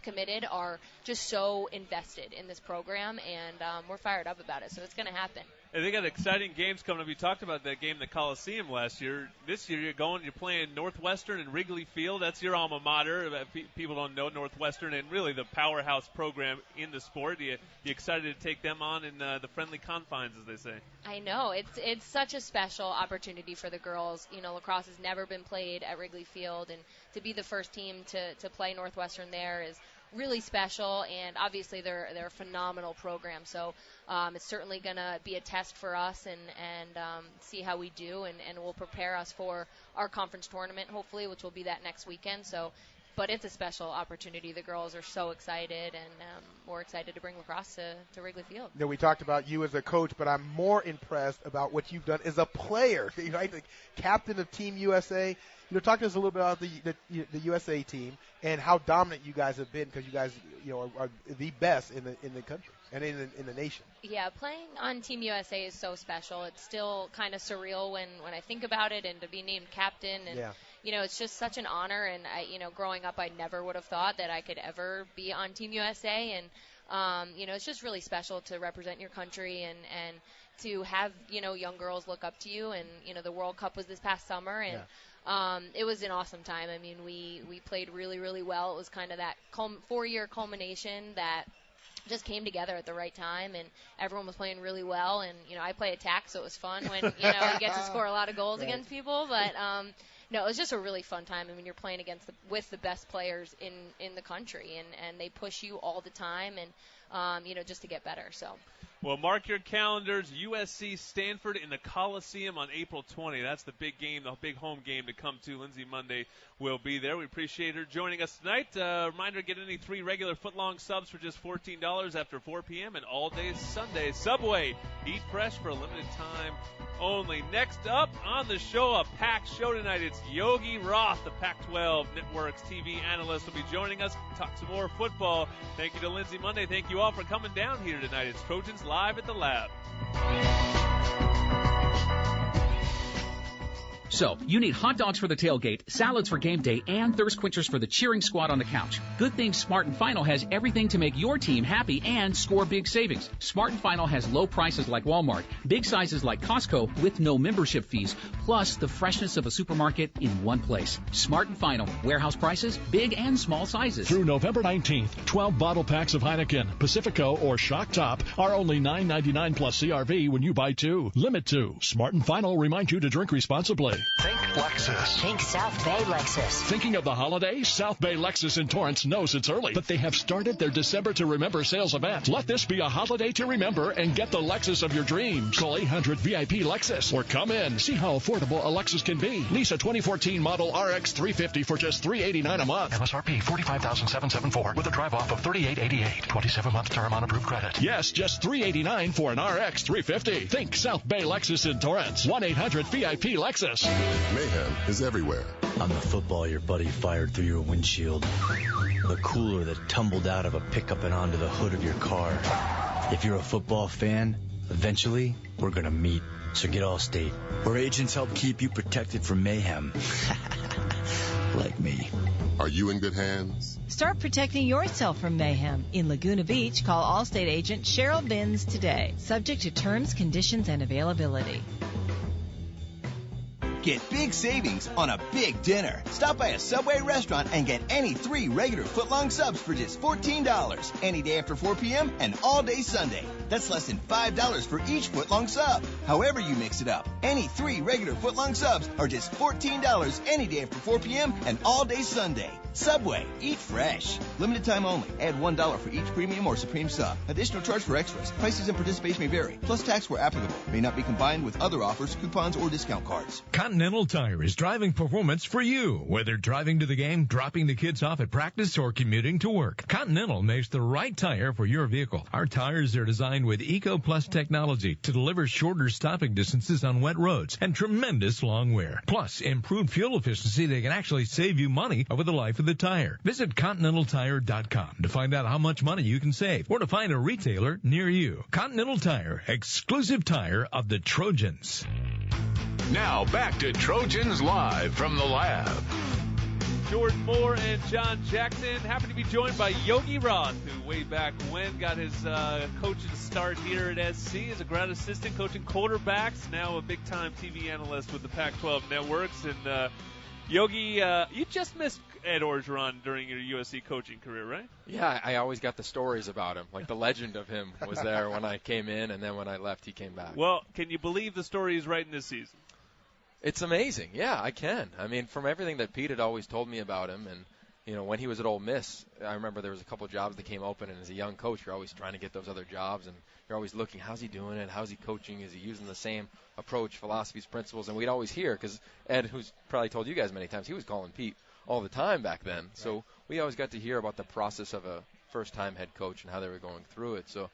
committed are just so invested in this program, and we're fired up about it. So it's going to happen. And they got exciting games coming up. You talked about that game, the Coliseum last year. This year you're playing Northwestern and Wrigley Field. That's your alma mater. People don't know Northwestern and really the powerhouse program in the sport. You excited to take them on in the friendly confines, as they say? I know. It's such a special opportunity for the girls. Lacrosse has never been played at Wrigley Field, and to be the first team to play Northwestern there is really special, and obviously they're a phenomenal program. So it's certainly going to be a test for us and see how we do, and will prepare us for our conference tournament, hopefully, which will be that next weekend. But it's a special opportunity. The girls are so excited, and we're excited to bring lacrosse to Wrigley Field. We talked about you as a coach, but I'm more impressed about what you've done as a player, right? The captain of Team USA. Talk to us a little bit about the USA team and how dominant you guys have been, because you guys are the best in the country and in the nation. Yeah, playing on Team USA is so special. It's still kind of surreal when I think about it, and to be named captain, and it's just such an honor. And growing up, I never would have thought that I could ever be on Team USA, and it's just really special to represent your country and to have young girls look up to you. And the World Cup was this past summer, and it was an awesome time. I mean, we played really, really well. It was kind of that 4-year culmination that just came together at the right time, and everyone was playing really well. And I play attack, so it was fun when you get to score a lot of goals against people. But no, it was just a really fun time. I mean, you're playing with the best players in the country, and they push you all the time, and just to get better. So Well, mark your calendars. USC Stanford in the Coliseum on April 20. That's the big game, the big home game to come to. Lindsay Monday will be there. We appreciate her joining us tonight. Reminder, get any 3 regular footlong subs for just $14 after 4 p.m. and all day Sunday. Subway, eat fresh for a limited time only. Next up on the show, a packed show tonight. It's Yogi Roth, the Pac-12 Network's TV analyst, will be joining us. Talk some more football. Thank you to Lindsay Monday. Thank you all for coming down here tonight. It's Trojans Live at the Lab. So, you need hot dogs for the tailgate, salads for game day, and thirst quenchers for the cheering squad on the couch. Good thing Smart & Final has everything to make your team happy and score big savings. Smart & Final has low prices like Walmart, big sizes like Costco with no membership fees, plus the freshness of a supermarket in one place. Smart & Final, warehouse prices, big and small sizes. Through November 19th, 12 bottle packs of Heineken, Pacifico, or Shock Top are only $9.99 plus CRV when you buy 2. Limit 2. Smart & Final reminds you to drink responsibly. Think Lexus. Think South Bay Lexus. Thinking of the holidays? South Bay Lexus in Torrance knows it's early, but they have started their December to Remember sales event. Let this be a holiday to remember and get the Lexus of your dreams. Call 800-VIP Lexus or come in. See how affordable a Lexus can be. Lease a 2014 model RX 350 for just $389 a month. MSRP $45,774 with a drive-off of $3888. 27-month term on approved credit. Yes, just $389 for an RX 350. Think South Bay Lexus in Torrance. 1-800-VIP Lexus. Mayhem is everywhere. I'm the football your buddy fired through your windshield. The cooler that tumbled out of a pickup and onto the hood of your car. If you're a football fan, eventually we're going to meet. So get Allstate, where agents help keep you protected from mayhem. Like me. Are you in good hands? Start protecting yourself from mayhem. In Laguna Beach, call Allstate agent Cheryl Binns today. Subject to terms, conditions, and availability. Get big savings on a big dinner. Stop by a Subway restaurant and get any 3 regular footlong subs for just $14. Any day after 4 p.m. and all day Sunday. That's less than $5 for each footlong sub. However you mix it up, any 3 regular footlong subs are just $14 any day after 4 p.m. and all day Sunday. Subway, eat fresh. Limited time only. Add $1 for each premium or supreme sub. Additional charge for extras. Prices and participation may vary. Plus tax where applicable. May not be combined with other offers, coupons, or discount cards. Continental Tire is driving performance for you. Whether driving to the game, dropping the kids off at practice, or commuting to work, Continental makes the right tire for your vehicle. Our tires are designed with Eco Plus technology to deliver shorter stopping distances on wet roads and tremendous long wear. Plus, improved fuel efficiency that can actually save you money over the life of the tire. Visit ContinentalTire.com to find out how much money you can save or to find a retailer near you. Continental Tire, exclusive tire of the Trojans. Now back to Trojans Live from the Lab. Jordan Moore and John Jackson happen to be joined by Yogi Roth, who way back when got his coaching start here at SC as a grad assistant coaching quarterbacks, now a big-time TV analyst with the Pac-12 networks. And Yogi, you just missed Ed Orgeron during your USC coaching career, right? Yeah, I always got the stories about him. Like the legend of him was there when I came in, and then when I left, he came back. Well, can you believe the story he's writing this season? It's amazing. Yeah, I can. I mean, from everything that Pete had always told me about him, and you know, when he was at Ole Miss, I remember there was a couple of jobs that came open, and as a young coach, you're always trying to get those other jobs, and you're always looking, how's he doing it? How's he coaching? Is he using the same approach, philosophies, principles? And we'd always hear, because Ed, who's probably told you guys many times, he was calling Pete all the time back then. Right. So we always got to hear about the process of a first-time head coach and how they were going through it. So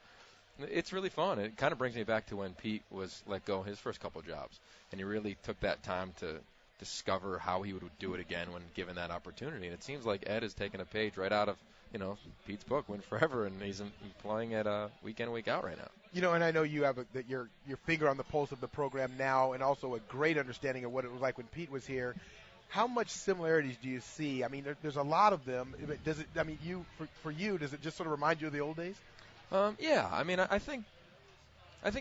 it's really fun. It kind of brings me back to when Pete was let go his first couple of jobs, and he really took that time to discover how he would do it again when given that opportunity. And it seems like Ed has taken a page right out of, you know, Pete's book, Win Forever, and he's employing it week in, week out right now. You know, and I know you have your finger on the pulse of the program now, and also a great understanding of what it was like when Pete was here. How much similarities do you see? I mean, there's a lot of them. Does it? I mean, for you, does it just sort of remind you of the old days? Yeah. I mean, I think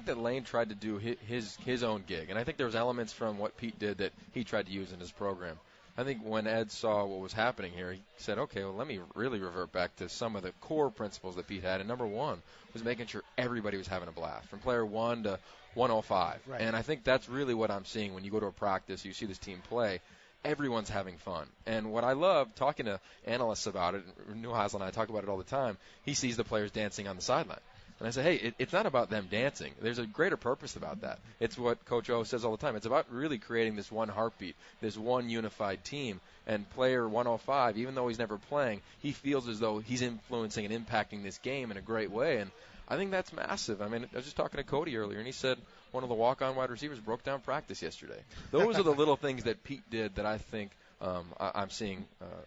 that Lane tried to do his own gig, and I think there was elements from what Pete did that he tried to use in his program. I think when Ed saw what was happening here, he said, okay, well, let me really revert back to some of the core principles that Pete had. And number one was making sure everybody was having a blast, from player 1 to 105. Right. And I think that's really what I'm seeing when you go to a practice, you see this team play. Everyone's having fun. And what I love, talking to analysts about it, Newhouse and I talk about it all the time, he sees the players dancing on the sideline. And I say, hey, it's not about them dancing. There's a greater purpose about that. It's what Coach O says all the time. It's about really creating this one heartbeat, this one unified team. And player 105, even though he's never playing, he feels as though he's influencing and impacting this game in a great way. And I think that's massive. I mean, I was just talking to Cody earlier, and he said one of the walk-on wide receivers broke down practice yesterday. Those are the little things that Pete did that I think I'm seeing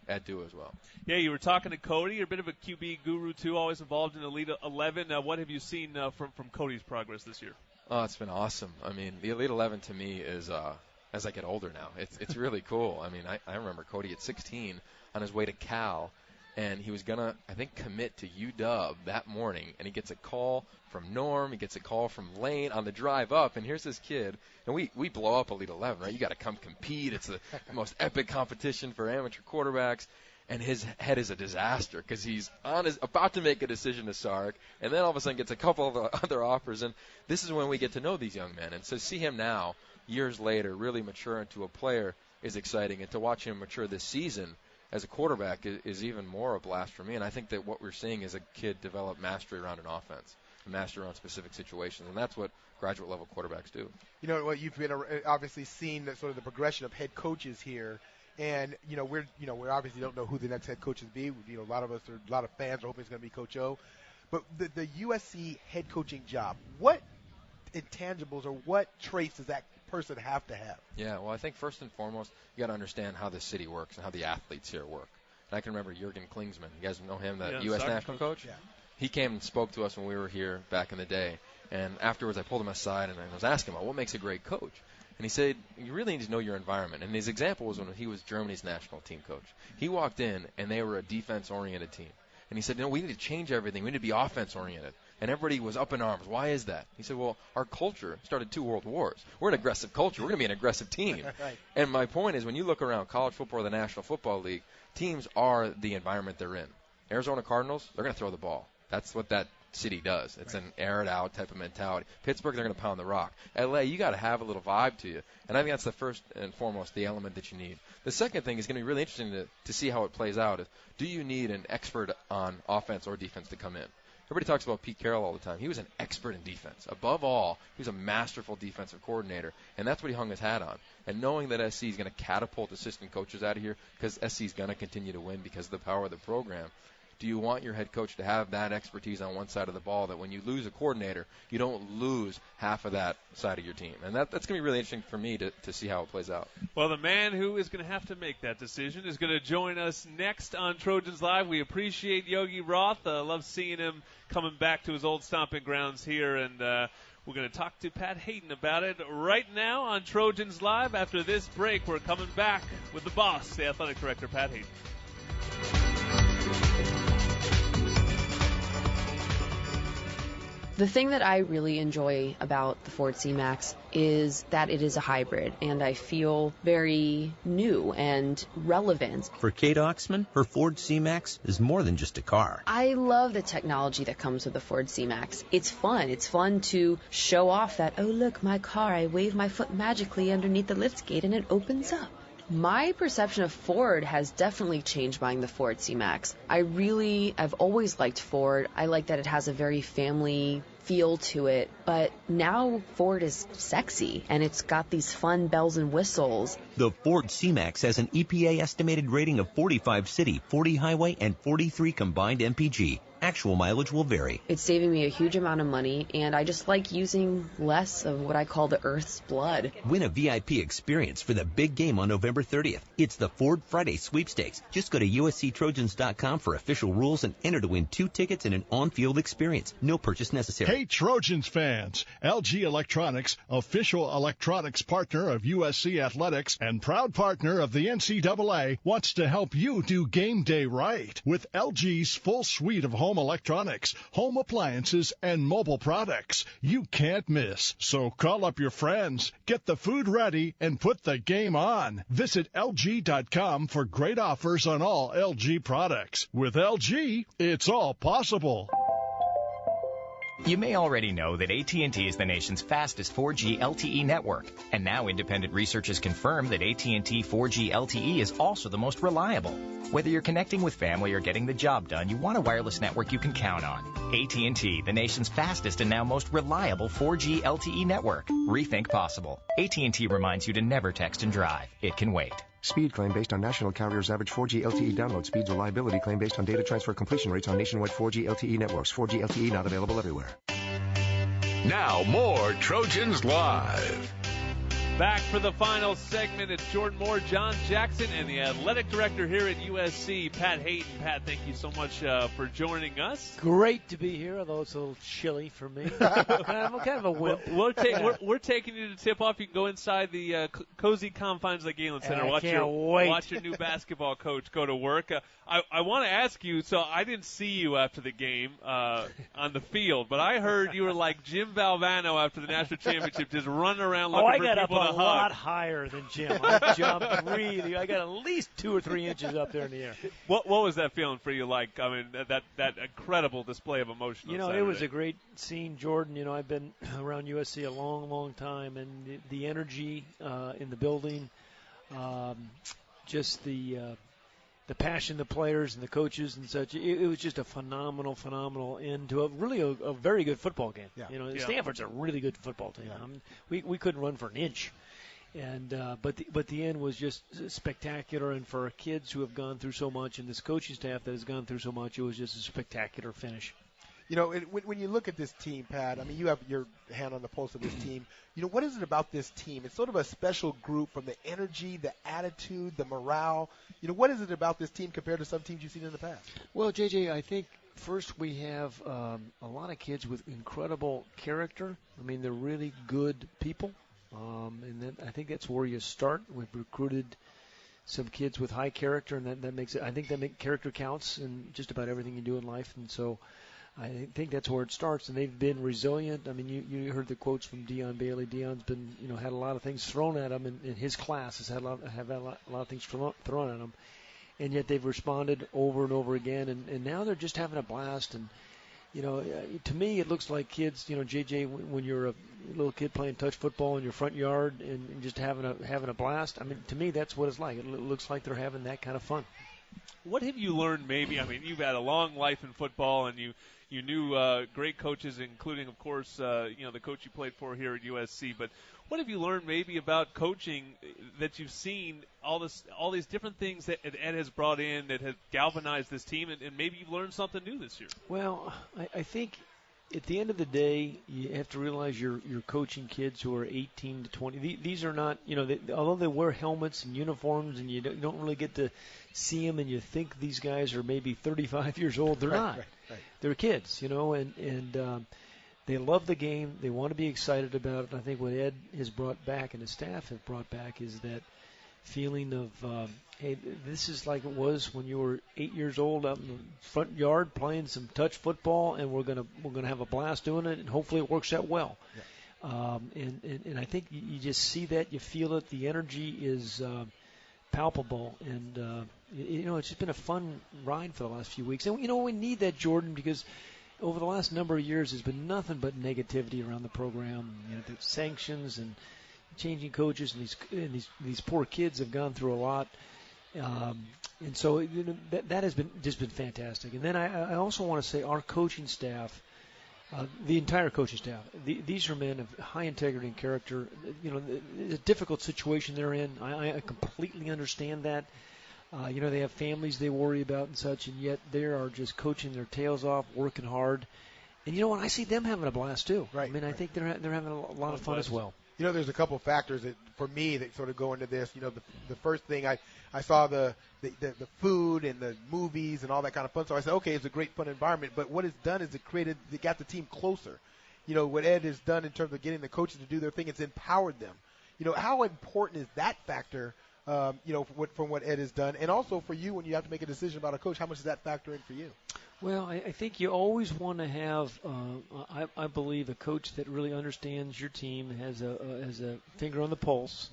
Ed do as well. Yeah, you were talking to Cody. You're a bit of a QB guru, too, always involved in Elite 11. What have you seen from Cody's progress this year? Oh, it's been awesome. I mean, the Elite 11 to me is, as I get older now, it's really cool. I mean, I remember Cody at 16 on his way to Cal, and he was going to, I think, commit to UW that morning, and he gets a call from Norm, he gets a call from Lane on the drive up, and here's this kid, and we blow up Elite 11, right? You got to come compete. It's the most epic competition for amateur quarterbacks, and his head is a disaster because he's about to make a decision to Sark, and then all of a sudden gets a couple of other offers, and this is when we get to know these young men, and so see him now, years later, really mature into a player is exciting, and to watch him mature this season as a quarterback is even more a blast for me. And I think that what we're seeing is a kid develop mastery around an offense, mastery around specific situations, and that's what graduate level quarterbacks do. You know what, you've been obviously seen sort of the progression of head coaches here, and we obviously don't know who the next head coaches be. A lot of fans are hoping it's going to be Coach O, but the USC head coaching job, what intangibles or what traits does that person have to have? Yeah, well, I think first and foremost, you got to understand how the city works and how the athletes here work. And I can remember Jurgen Klingsman. You guys know him, the U.S. national coach? Yeah. He came and spoke to us when we were here back in the day. And afterwards, I pulled him aside and I was asking him about what makes a great coach. And he said, you really need to know your environment. And his example was when he was Germany's national team coach. He walked in, and they were a defense-oriented team. And he said, we need to change everything. We need to be offense-oriented. And everybody was up in arms. Why is that? He said, well, our culture started 2 world wars. We're an aggressive culture. We're going to be an aggressive team. Right. And my point is, when you look around college football or the National Football League, teams are the environment they're in. Arizona Cardinals, they're going to throw the ball. That's what that city does. It's an air-it-out type of mentality. Pittsburgh, they're going to pound the rock. L.A., you got to have a little vibe to you. And I think that's the first and foremost, the element that you need. The second thing is going to be really interesting to see how it plays out. Is, do you need an expert on offense or defense to come in? Everybody talks about Pete Carroll all the time. He was an expert in defense. Above all, he was a masterful defensive coordinator, and that's what he hung his hat on. And knowing that SC is going to catapult assistant coaches out of here because SC is going to continue to win because of the power of the program, do you want your head coach to have that expertise on one side of the ball that when you lose a coordinator, you don't lose half of that side of your team? And that's going to be really interesting for me to see how it plays out. Well, the man who is going to have to make that decision is going to join us next on Trojans Live. We appreciate Yogi Roth. Love seeing him coming back to his old stomping grounds here, and we're going to talk to Pat Hayden about it right now on Trojans Live. After this break, we're coming back with the boss, the athletic director, Pat Hayden. The thing that I really enjoy about the Ford C-Max is that it is a hybrid, and I feel very new and relevant. For Kate Oxman, her Ford C-Max is more than just a car. I love the technology that comes with the Ford C-Max. It's fun. It's fun to show off that, oh, look, my car, I wave my foot magically underneath the liftgate and it opens up. My perception of Ford has definitely changed buying the Ford C-Max. I've always liked Ford. I like that it has a very family feel to it, but now Ford is sexy and it's got these fun bells and whistles. The Ford C-Max has an EPA estimated rating of 45 city, 40 highway, and 43 combined MPG. Actual mileage will vary. It's saving me a huge amount of money, and I just like using less of what I call the Earth's blood. Win a VIP experience for the big game on November 30th. It's the Ford Friday Sweepstakes. Just go to usctrojans.com for official rules and enter to win 2 tickets and an on-field experience. No purchase necessary. Hey, Trojans fans. LG Electronics, official electronics partner of USC Athletics and proud partner of the NCAA, wants to help you do game day right with LG's full suite of home electronics, home appliances, and mobile products. You can't miss. So call up your friends, get the food ready, and put the game on. Visit LG.com for great offers on all LG products. With LG, it's all possible. You may already know that AT&T is the nation's fastest 4G LTE network, and now independent researchers confirm that AT&T 4G LTE is also the most reliable. Whether you're connecting with family or getting the job done, you want a wireless network you can count on. AT&T, the nation's fastest and now most reliable 4G LTE network. Rethink possible. AT&T reminds you to never text and drive. It can wait. Speed claim based on national carriers' average 4G LTE download speeds or liability claim based on data transfer completion rates on nationwide 4G LTE networks. 4G LTE not available everywhere. Now more Trojans Live. Back for the final segment. It's Jordan Moore, John Jackson, and the athletic director here at USC, Pat Hayden. Pat, thank you so much for joining us. Great to be here, although it's a little chilly for me. I'm kind of a wimp. We're taking you to tip off. You can go inside the cozy confines of the Galen Center. Watch your new basketball coach go to work. I want to ask you, so I didn't see you after the game on the field, but I heard you were like Jim Valvano after the national championship, just running around looking for people to hug. A lot higher than Jim. I jumped really. I got at least 2 or 3 inches up there in the air. What was that feeling for you like? I mean, that incredible display of emotion. You know, it was a great scene, Jordan. You know, I've been around USC a long, long time, and the energy in the building, just the passion, the players and the coaches and such. It was just a phenomenal end to a very good football game. Yeah. You know, Stanford's a really good football team. Yeah. We couldn't run for an inch. And but the end was just spectacular, and for our kids who have gone through so much, and this coaching staff that has gone through so much, it was just a spectacular finish. You know, when you look at this team, Pat, I mean, you have your hand on the pulse of this team. You know, what is it about this team? It's sort of a special group from the energy, the attitude, the morale. You know, what is it about this team compared to some teams you've seen in the past? Well, JJ, I think first we have a lot of kids with incredible character. I mean, they're really good people. And then I think that's where you start. We've recruited some kids with high character, and that makes it. I think character counts in just about everything you do in life, and so I think that's where it starts. And they've been resilient. I mean, you heard the quotes from Deion Bailey. Deion's been, had a lot of things thrown at him, in his class has had a lot of things thrown at him, and yet they've responded over and over again, and now they're just having a blast. And to me, it looks like kids, JJ, when you're a little kid playing touch football in your front yard and just having a blast. I mean, to me, that's what it's like. It looks like they're having that kind of fun. What have you learned maybe? I mean, you've had a long life in football, and you knew great coaches, including, of course, the coach you played for here at USC. But what have you learned maybe about coaching that you've seen all these different things that Ed has brought in that have galvanized this team, and maybe you've learned something new this year? Well, I think at the end of the day, you have to realize you're coaching kids who are 18 to 20. These are not, although they wear helmets and uniforms, and you don't really get to see them, and you think these guys are maybe 35 years old. They're not. Right. They're kids, and they love the game. They want to be excited about it. And I think what Ed has brought back and his staff have brought back is that feeling of, hey, this is like it was when you were 8 years old out in the front yard playing some touch football, and we're gonna have a blast doing it, and hopefully it works out well. Yeah. And I think you just see that, you feel it. The energy is palpable, and it's just been a fun ride for the last few weeks. And we need that, Jordan, because over the last number of years there's been nothing but negativity around the program. The sanctions and changing coaches, and these poor kids have gone through a lot, and so that has been fantastic. And then I also want to say our coaching staff, the entire coaching staff, these are men of high integrity and character. The difficult situation they're in, I completely understand that. They have families they worry about and such, and yet they are just coaching their tails off, working hard. And I see them having a blast too. Right. I mean, I think they're having a lot of fun as well. There's a couple of factors that, for me, that sort of go into this. The first thing, I saw the food and the movies and all that kind of fun. So I said, okay, it's a great fun environment. But what it's done is it got the team closer. What Ed has done in terms of getting the coaches to do their thing, it's empowered them. How important is that factor, from what Ed has done? And also for you, when you have to make a decision about a coach, how much does that factor in for you? Well, I think you always want to have, I believe, a coach that really understands your team, has a finger on the pulse,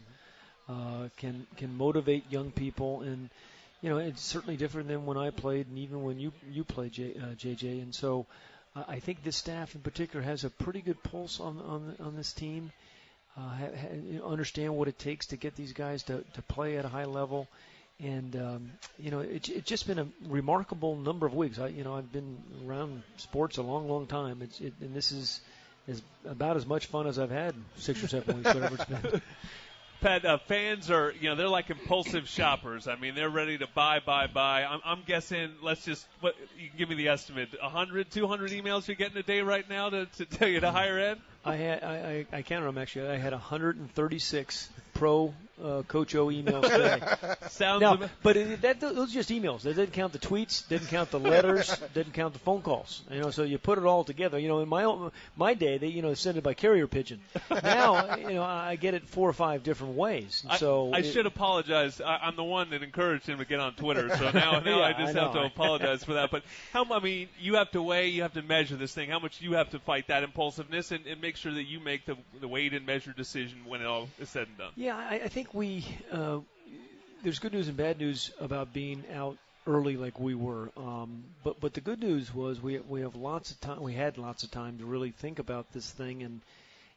can motivate young people, and it's certainly different than when I played, and even when you played, JJ. And so I think this staff in particular has a pretty good pulse on this team. Understand what it takes to get these guys to play at a high level. And, it's just been a remarkable number of weeks. I've been around sports a long, long time. And this is about as much fun as I've had 6 or 7 weeks, whatever it's been. Pat, fans are, they're like impulsive shoppers. I mean, they're ready to buy. I'm guessing, you can give me the estimate, 100, 200 emails you're getting a day right now to tell you to hire Ed? I counted them, actually. I had 136 pro Coach O emails today. Those are just emails. They didn't count the tweets, didn't count the letters, didn't count the phone calls. So you put it all together. In my day, they send it by carrier pigeon. Now, I get it 4 or 5 different ways. So I should apologize. I'm the one that encouraged him to get on Twitter. So now I just have to apologize for that. But you have to weigh, you have to measure this thing. How much you have to fight that impulsiveness and make sure that you make the weighed and measured decision when it all is said and done. Yeah, I think there's good news and bad news about being out early like we were. But the good news was we have lots of time. We had lots of time to really think about this thing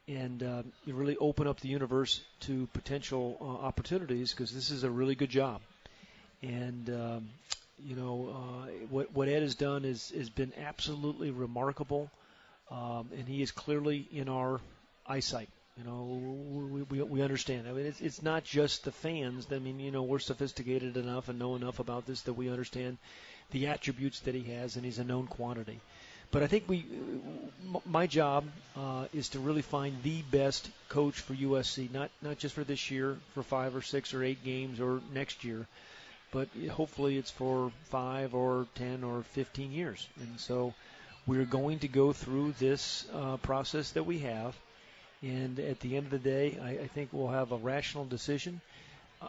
and you really open up the universe to potential opportunities, because this is a really good job. And what Ed has done has been absolutely remarkable, and he is clearly in our eyesight. We understand. I mean, it's not just the fans. I mean, we're sophisticated enough and know enough about this that we understand the attributes that he has, and he's a known quantity. But I think my job is to really find the best coach for USC, not just for this year, for 5 or 6 or 8 games or next year, but hopefully it's for 5 or 10 or 15 years. And so we're going to go through this process that we have. And at the end of the day, I think we'll have a rational decision.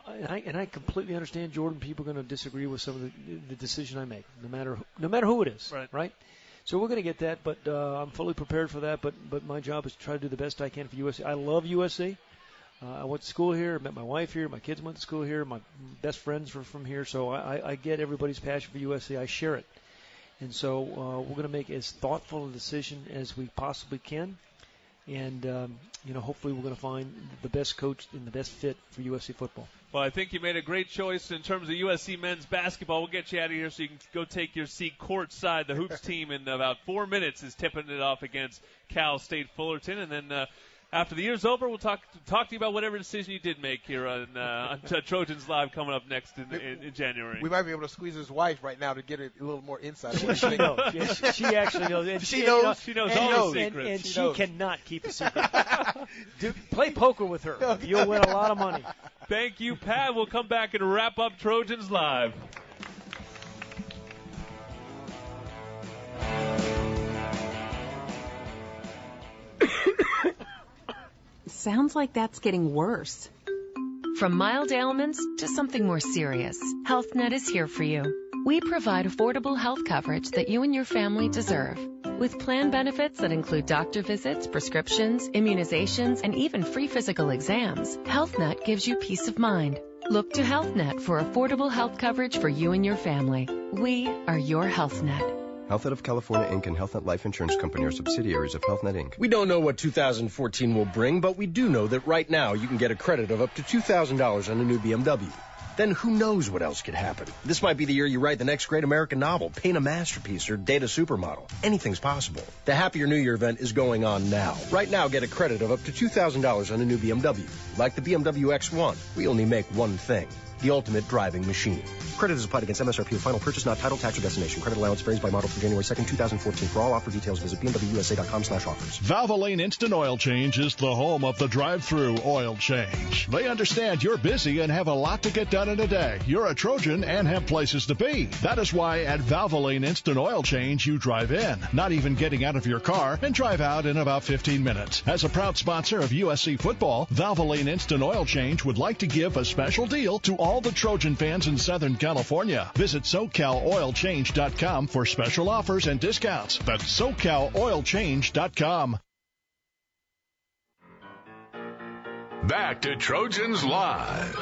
And I completely understand, Jordan, people are going to disagree with some of the decision I make, no matter who it is, right? So we're going to get that, but I'm fully prepared for that. But my job is to try to do the best I can for USC. I love USC. I went to school here, met my wife here, my kids went to school here, my best friends were from here. So I get everybody's passion for USC. I share it. And so we're going to make as thoughtful a decision as we possibly can. And, hopefully we're going to find the best coach and the best fit for USC football. Well, I think you made a great choice in terms of USC men's basketball. We'll get you out of here so you can go take your seat courtside. The Hoops team in about 4 minutes is tipping it off against Cal State Fullerton. And then after the year's over, we'll talk to you about whatever decision you did make here on Trojans Live coming up next in January. We might be able to squeeze his wife right now to get a little more insight. She knows. She actually knows. And she knows. She knows all the secrets. And she cannot keep a secret. Play poker with her. You'll win a lot of money. Thank you, Pat. We'll come back and wrap up Trojans Live. Sounds like that's getting worse. From mild ailments to something more serious, HealthNet is here for you. We provide affordable health coverage that you and your family deserve. With plan benefits that include doctor visits, prescriptions, immunizations, and even free physical exams, HealthNet gives you peace of mind. Look to HealthNet for affordable health coverage for you and your family. We are your HealthNet. HealthNet of California, Inc. and HealthNet Life Insurance Company are subsidiaries of HealthNet, Inc. We don't know what 2014 will bring, but we do know that right now you can get a credit of up to $2,000 on a new BMW. Then who knows what else could happen? This might be the year you write the next great American novel, paint a masterpiece, or date a supermodel. Anything's possible. The Happier New Year event is going on now. Right now, get a credit of up to $2,000 on a new BMW. Like the BMW X1, we only make one thing. The ultimate driving machine. Credit is applied against MSRP of final purchase, not title, tax, or destination. Credit allowance varies by model through January 2nd, 2014. For all offer details, visit bmwusa.com/offers. Valvoline Instant Oil Change is the home of the drive-through oil change. They understand you're busy and have a lot to get done in a day. You're a Trojan and have places to be. That is why at Valvoline Instant Oil Change, you drive in, not even getting out of your car, and drive out in about 15 minutes. As a proud sponsor of USC football, Valvoline Instant Oil Change would like to give a special deal to all the Trojan fans in Southern California. Visit SoCalOilChange.com for special offers and discounts. That's SoCalOilChange.com. Back to Trojans Live.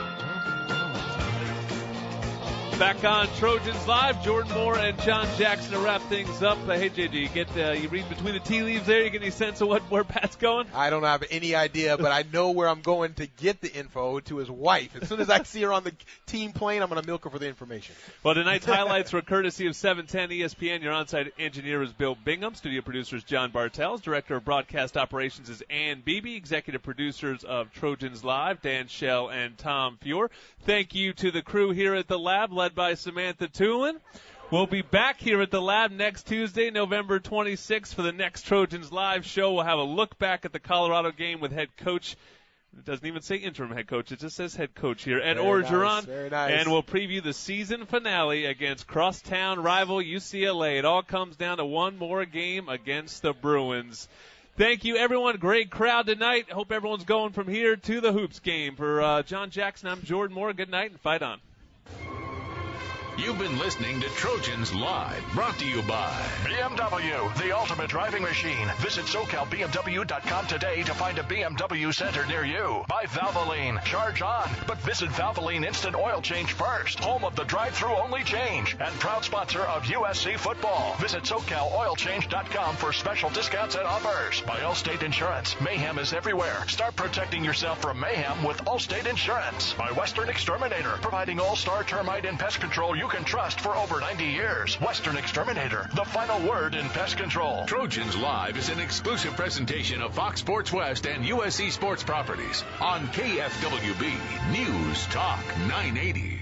Back on Trojans Live, Jordan Moore and John Jackson to wrap things up. Hey, JJ, you read between the tea leaves there? You get any sense of where Pat's going? I don't have any idea, but I know where I'm going to get the info, to his wife. As soon as I see her on the team plane, I'm going to milk her for the information. Well, tonight's highlights were courtesy of 710 ESPN. Your on-site engineer is Bill Bingham. Studio producer is John Bartels. Director of Broadcast Operations is Ann Beebe. Executive producers of Trojans Live, Dan Schell and Tom Fuhr. Thank you to the crew here at the lab, led by Samantha Tulin. We'll be back here at the lab next Tuesday, November 26th, for the next Trojans Live show. We'll have a look back at the Colorado game with head coach. It doesn't even say interim head coach. It just says head coach here, Ed Orgeron. Very nice. And we'll preview the season finale against crosstown rival UCLA. It all comes down to one more game against the Bruins. Thank you, everyone. Great crowd tonight. Hope everyone's going from here to the Hoops game. For John Jackson, I'm Jordan Moore. Good night and fight on. You've been listening to Trojans Live, brought to you by BMW, the ultimate driving machine. Visit SoCalBMW.com today to find a BMW center near you. By Valvoline, charge on, but visit Valvoline Instant Oil Change first. Home of the drive-through only change, and proud sponsor of USC football. Visit SoCalOilChange.com for special discounts and offers. By Allstate Insurance, mayhem is everywhere. Start protecting yourself from mayhem with Allstate Insurance. By Western Exterminator, providing all-star termite and pest control you can trust for over 90 years. Western Exterminator, the final word in pest control. Trojans Live is an exclusive presentation of Fox Sports West and USC Sports Properties on KFWB News Talk 980.